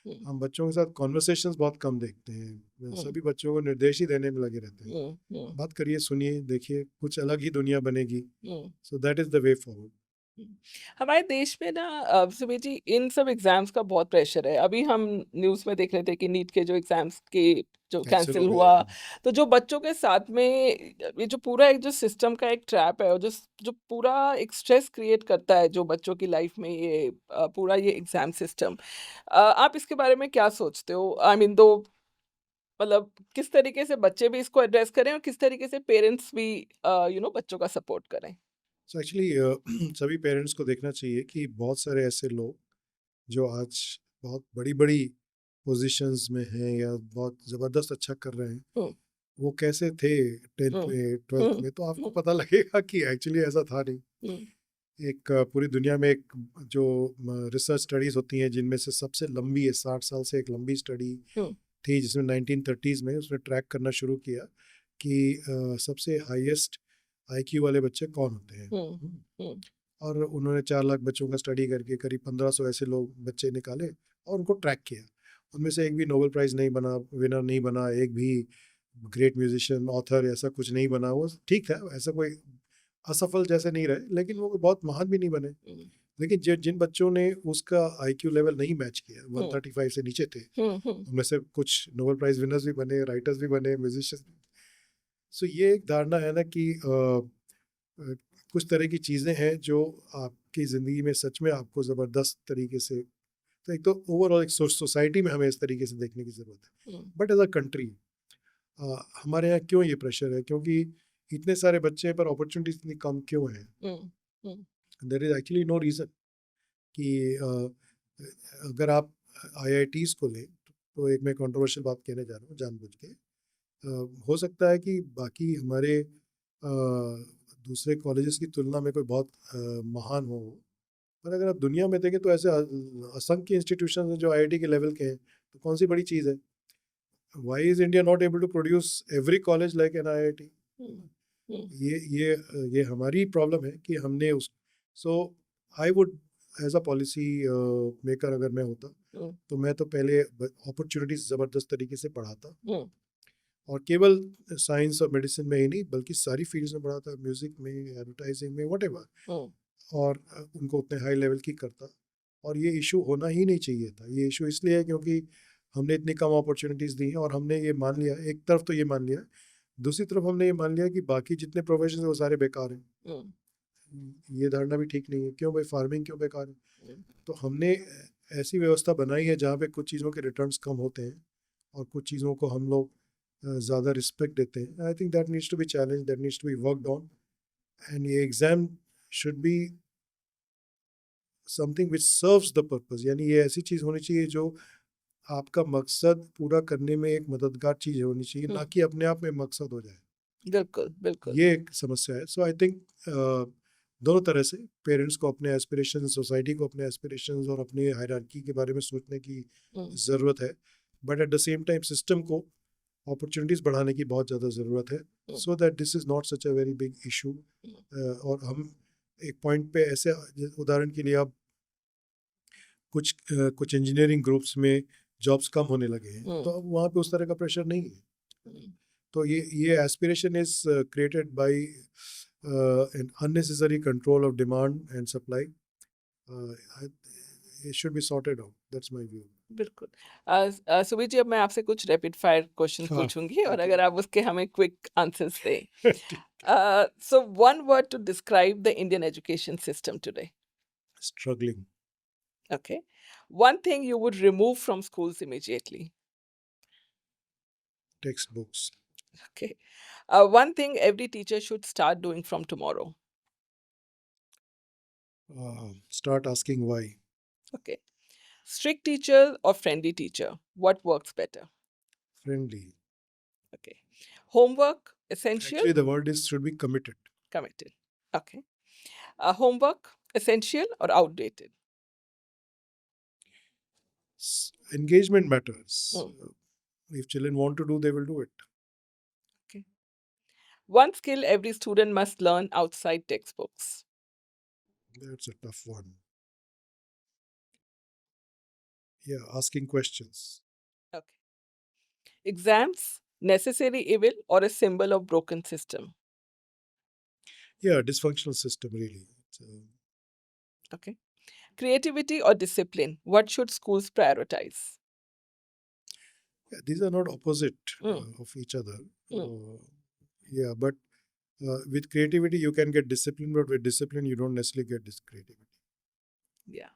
हुँ, हम बच्चों के साथ कन्वर्सेशंस बहुत कम देखते हैं, हुँ, सभी बच्चों को निर्देश ही देने में लगे रहते हैं। हुँ, हुँ, बात करिए, सुनिए, देखिए, कुछ अलग ही दुनिया बनेगी। हुँ। So that is the way forward. हुँ। हमारे देश में ना सुमित जी इन सब एग्ज़ाम्स का बहुत प्रेशर है। अभी हम न्यूज़ में देख रहे थे कि नीट के जो एग्ज़ाम्स के जो कैंसल कैंसल हो गए। हुआ, तो जो बच्चों के साथ में ये जो पूरा एक जो सिस्टम का एक ट्रैप है और जो पूरा एक स्ट्रेस क्रिएट करता है जो बच्चों की लाइफ़ में ये पूरा ये एग्ज़ाम सिस्टम। आप इसके बारे में क्या सोचते हो? आई मीन दो मतलब किस तरीके से बच्चे भी इसको एड्रेस करें और किस तरीके से पेरेंट्स भी बच्चों का सपोर्ट करें? सो एक्चुअली सभी पेरेंट्स को देखना चाहिए कि बहुत सारे ऐसे लोग जो आज बहुत बड़ी-बड़ी पोज़ीशंस में हैं या बहुत ज़बरदस्त अच्छा कर रहे हैं, हुँ, वो कैसे थे 10th हुँ, में, 12th हुँ, में, तो आपको हुँ, पता लगेगा कि एक्चुअली ऐसा था नहीं। हुँ, एक पूरी दुनिया में एक जो रिसर्च स्टडीज़ होती हैं जिनमें से सबसे लंबी है, 60 साल से एक लंबी स्टडी हुँ, थी जिसमें 1930s में उसने ट्रैक करना शुरू किया कि सबसे हाईएस्ट आईक्यू वाले बच्चे कौन होते हैं। हुँ, हुँ, और उन्होंने 4 लाख बच्चों का स्टडी करके करीब 1500 ऐसे लोग बच्चे निकाले और उनको ट्रैक किया। उनमें से एक भी नोबेल प्राइज़ नहीं बना, विनर नहीं बना, एक भी ग्रेट म्यूज़िशियन, ऑथर ऐसा कुछ नहीं बना। वो ठीक था, ऐसा कोई असफल जैसे नहीं रहे, लेकिन वो कोई बहुत महान भी नहीं बने। हुँ, लेकिन जिन बच्चों ने उसका आईक्यू लेवल नहीं मैच किया, हुँ, 135 से नीचे थे, हुँ, हुँ, उनमें से कुछ नोबेल प्राइज़ विनर्स भी बने, राइटर्स भी बने, म्यूज़िशियंस। सो ये एक धारणा है ना कि अ, कुछ तरह की चीज़ें हैं जो आपकी ज़िंदगी में सच में आपको ज़बरदस्त तरीके से, तो एक तो ओवरऑल एक सोसाइटी में हमें इस तरीके से देखने की ज़रूरत है। हुँ, बट एज़ अ कंट्री हमारे यहाँ क्यों ये प्रेशर है? क्योंकि इतने सारे बच्चे हैं पर अपॉर्चुनिटीज़ इतनी कम क्यों हैं? हुँ, हुँ, there is actually no reason कि अगर आप आईआईटीज़ को लें, तो एक मैं कंट्रोवर्शियल बात कहने जा रहा हूँ जानबूझ के। हो सकता है कि बाकी हमारे दूसरे कॉलेजेस की तुलना में कोई बहुत महान हो, पर अगर आप दुनिया में देखें तो ऐसे असंख्य इंस्टीट्यूशन हैं जो आईआईटी के लेवल के हैं, तो कौन सी बड़ी चीज़ है? Why is India not able to produce every college like an IIT? हुँ, हुँ, ये हमारी प्रॉब्लम है कि हमने उस so I would as a policy maker अगर मैं होता, हुँ, तो मैं तो पहले अपॉर्चुनिटीज़ ज़बरदस्त तरीके से बढ़ाता हुँ, और केवल साइंस और मेडिसिन में ही नहीं बल्कि सारी फील्ड्स में बढ़ाता, म्यूज़िक में, एडवर्टाइजिंग में, व्हाटएवर। हुँ, और उनको उतने हाई लेवल की करता और ये इशू होना ही नहीं चाहिए था। ये इशू इसलिए है क्योंकि हमने इतनी कम अपॉर्चुनिटीज़ दी हैं और हमने ये मान लिया, एक तरफ तो ये मान लिया, दूसरी तरफ हमने ये मान लिया कि बाकी जितने प्रोफेशन हैं वो सारे बेकार हैं। हुँ, ये धारणा भी ठीक नहीं है। क्यों भाई, फार्मिंग क्यों बेकार है? हुँ, तो हमने ऐसी व्यवस्था बनाई है जहाँ पे कुछ चीज़ों के रिटर्न्स कम होते हैं और कुछ चीज़ों को हम लोग ज़्यादा रिस्पेक्ट देते हैं. I think that needs to be challenge, that needs to be worked on. And ये exam should be something which serves the purpose. यानी ये ऐसी चीज़ होनी चाहिए जो आपका मकसद पूरा करने में एक मददगार चीज़ होनी चाहिए, ना कि अपने आप में मकसद हो जाए. बिल्कुल, बिल्कुल. ये एक समस्या है. सो आई थिंक दोनों तरह से पेरेंट्स को अपने एस्पिरेशंस, सोसाइटी को अपने एस्पिरेशंस और अपनी हायरार्की के बारे में सोचने की हुँ, ज़रूरत है. But at the same time system को अपॉर्चुनिटीज़ बढ़ाने की बहुत ज़्यादा ज़रूरत है, हुँ, so that this is not such a very big issue. हुँ, और हम एक पॉइंट पे ऐसे, उदाहरण के लिए आप कुछ इंजीनियरिंग ग्रुप्स में जॉब्स कम होने लगे हैं, हुँ, तो अब वहाँ पे उस तरह का प्रेशर नहीं है. हुँ. तो ये aspiration is created by an unnecessary control of demand and supply. It should be sorted out. That's my view. बिल्कुल। सुबीर जी, अब मैं आपसे कुछ रैपिड फायर क्वेश्चन हाँ, पूछूँगी और ठीक है. अगर आप उसके हमें क्विक आंसर्स दें। ठीक. So one word to describe the Indian education system today. Struggling. Okay. One thing you would remove from schools immediately. Textbooks. Okay. One thing every teacher should start doing from tomorrow. Start asking why. Okay. Strict teacher or friendly teacher? What works better? Friendly. Okay. Homework essential, Actually, the word is should be committed. committed. Okay. Homework essential or outdated? Engagement matters. Hmm. If children want to do, they will do it. Okay. One skill every student must learn outside textbooks. That's a tough one. Yeah, asking questions. Okay. Exams necessary evil or a symbol of broken system? Yeah, dysfunctional system really. So, Okay. Creativity or discipline? What should schools prioritize? yeah, these are not opposite Mm, of each other. mm, Yeah, but with creativity you can get discipline, but with discipline you don't necessarily get this creativity. yeah.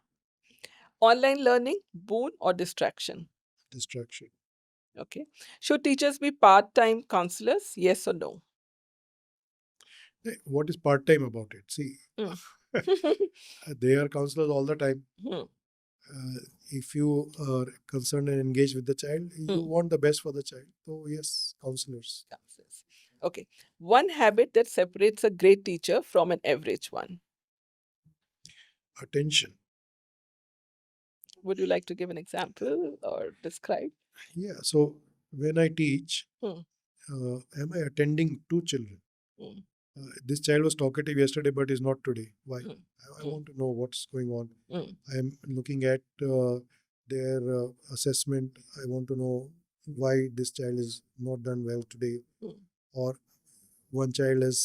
Online learning, boon or distraction? Distraction. Okay. Should teachers be part-time counselors? Yes or no? Hey, what is part time about it? See, Mm. they are counselors all the time. Hmm, If you are concerned and engaged with the child, you hmm. want the best for the child. So yes, counselors. Counselors. Okay. One habit that separates a great teacher from an average one. Attention. Would you like to give an example or describe? Yeah. So when I teach, Hmm, am I attending to children? hmm, This child was talkative yesterday, but is not today. Why? hmm, I hmm, want to know what's going on. hmm, I am looking at their assessment. I want to know why this child is not done well today, hmm, or one child has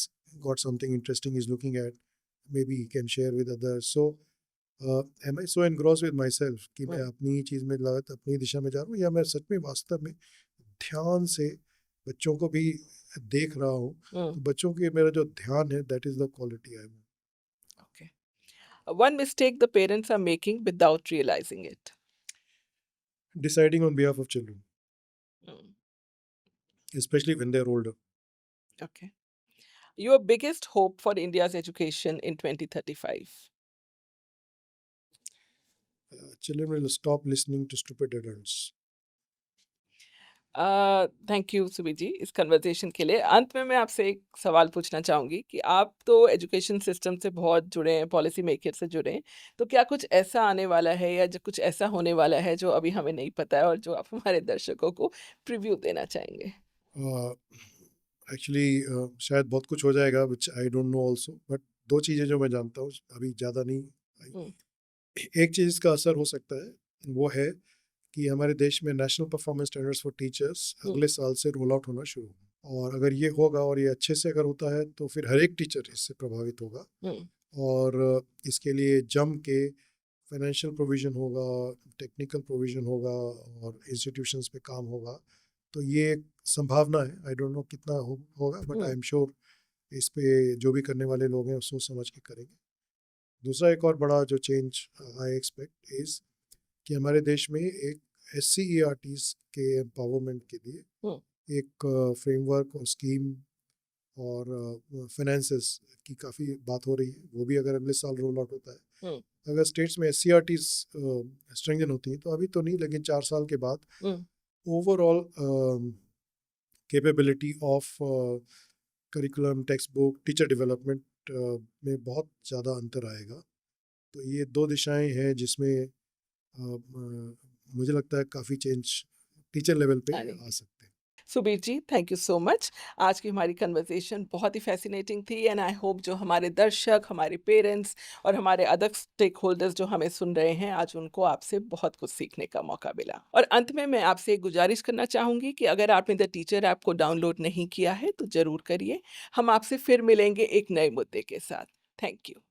got something interesting he's looking at. Maybe he can share with others. So, am I so engrossed with myself कि मैं hmm, अपनी ही चीज़ में लगातार अपनी दिशा में जा रहा हूँ, या मैं सच में वास्तव में ध्यान से बच्चों को भी देख रहा हूँ. hmm. तो बच्चों के मेरा जो ध्यान है, that is the quality I want. Okay. One mistake the parents are making without realizing it. Deciding on behalf of children, Hmm, especially when they're older. okay. Your biggest hope for India's education in 2035. Children will stop listening to stupid adults. Thank you Subi ji इस conversation के लिए। अंत में मैं आपसे एक सवाल पूछना चाहूँगी कि आप तो एजुकेशन सिस्टम से बहुत जुड़े हैं, पॉलिसी मेकर से जुड़े हैं, तो क्या कुछ ऐसा आने वाला है या जो कुछ ऐसा होने वाला है जो अभी हमें नहीं पता है और जो आप हमारे दर्शकों को प्रीव्यू देना चाहेंगे? एक्चुअली शायद बहुत कुछ हो जाएगा which I don't know also, but दो चीज़ें जो मैं जानता हूँ अभी ज़्यादा नहीं आई. हुँ, एक चीज़ इसका असर हो सकता है, वो है कि हमारे देश में national performance standards for teachers हुँ, अगले साल से रोल आउट होना शुरू होगा. और अगर ये होगा और ये अच्छे से अगर होता है तो फिर हर एक टीचर इससे प्रभावित होगा. हुँ, और इसके लिए जम के फाइनेंशियल प्रोविज़न होगा, टेक्निकल प्रोविज़न होगा और इंस्टीट्यूशंस पे काम होगा. तो ये एक संभावना है. आई डोंट नो कितना होगा, but I hmm, am sure इस पे जो भी करने वाले लोग हैं वो सोच समझ के करेंगे. दूसरा एक और बड़ा जो चेंज आई एक्सपेक्ट इज़ कि हमारे देश में एक एससीईआरटीज़ के एम्पावरमेंट के लिए हुँ, एक फ्रेमवर्क और स्कीम और फाइनेंसेस की काफ़ी बात हो रही है। वो भी अगर अगले साल रोल आउट होता है, हुँ, अगर स्टेट्स में एससीईआरटीज़ स्ट्रेंथन होती हैं, तो अभी तो नहीं, लेकिन 4 साल के बाद हुँ। Overall capability of curriculum, text book, teacher development में बहुत ज़्यादा अंतर आएगा। तो ये 2 दिशाएँ हैं जिसमें मुझे लगता है काफ़ी चेंज टीचर लेवल पे अरे! आ सकते हैं। सुबीर जी, थैंक यू सो मच। आज की हमारी कन्वर्सेशन बहुत ही फ़ैसिनेटिंग थी एंड आई होप जो हमारे दर्शक, हमारे पेरेंट्स और हमारे अदर स्टेक होल्डर्स जो हमें सुन रहे हैं, आज उनको आपसे बहुत कुछ सीखने का मौका मिला। और अंत में मैं आपसे एक गुज़ारिश करना चाहूँगी कि अगर आपने द टीचर ऐप को डाउनलोड नहीं किया है, तो ज़रूर करिए। हम आपसे फिर मिलेंगे एक नए मुद्दे के साथ। Thank you.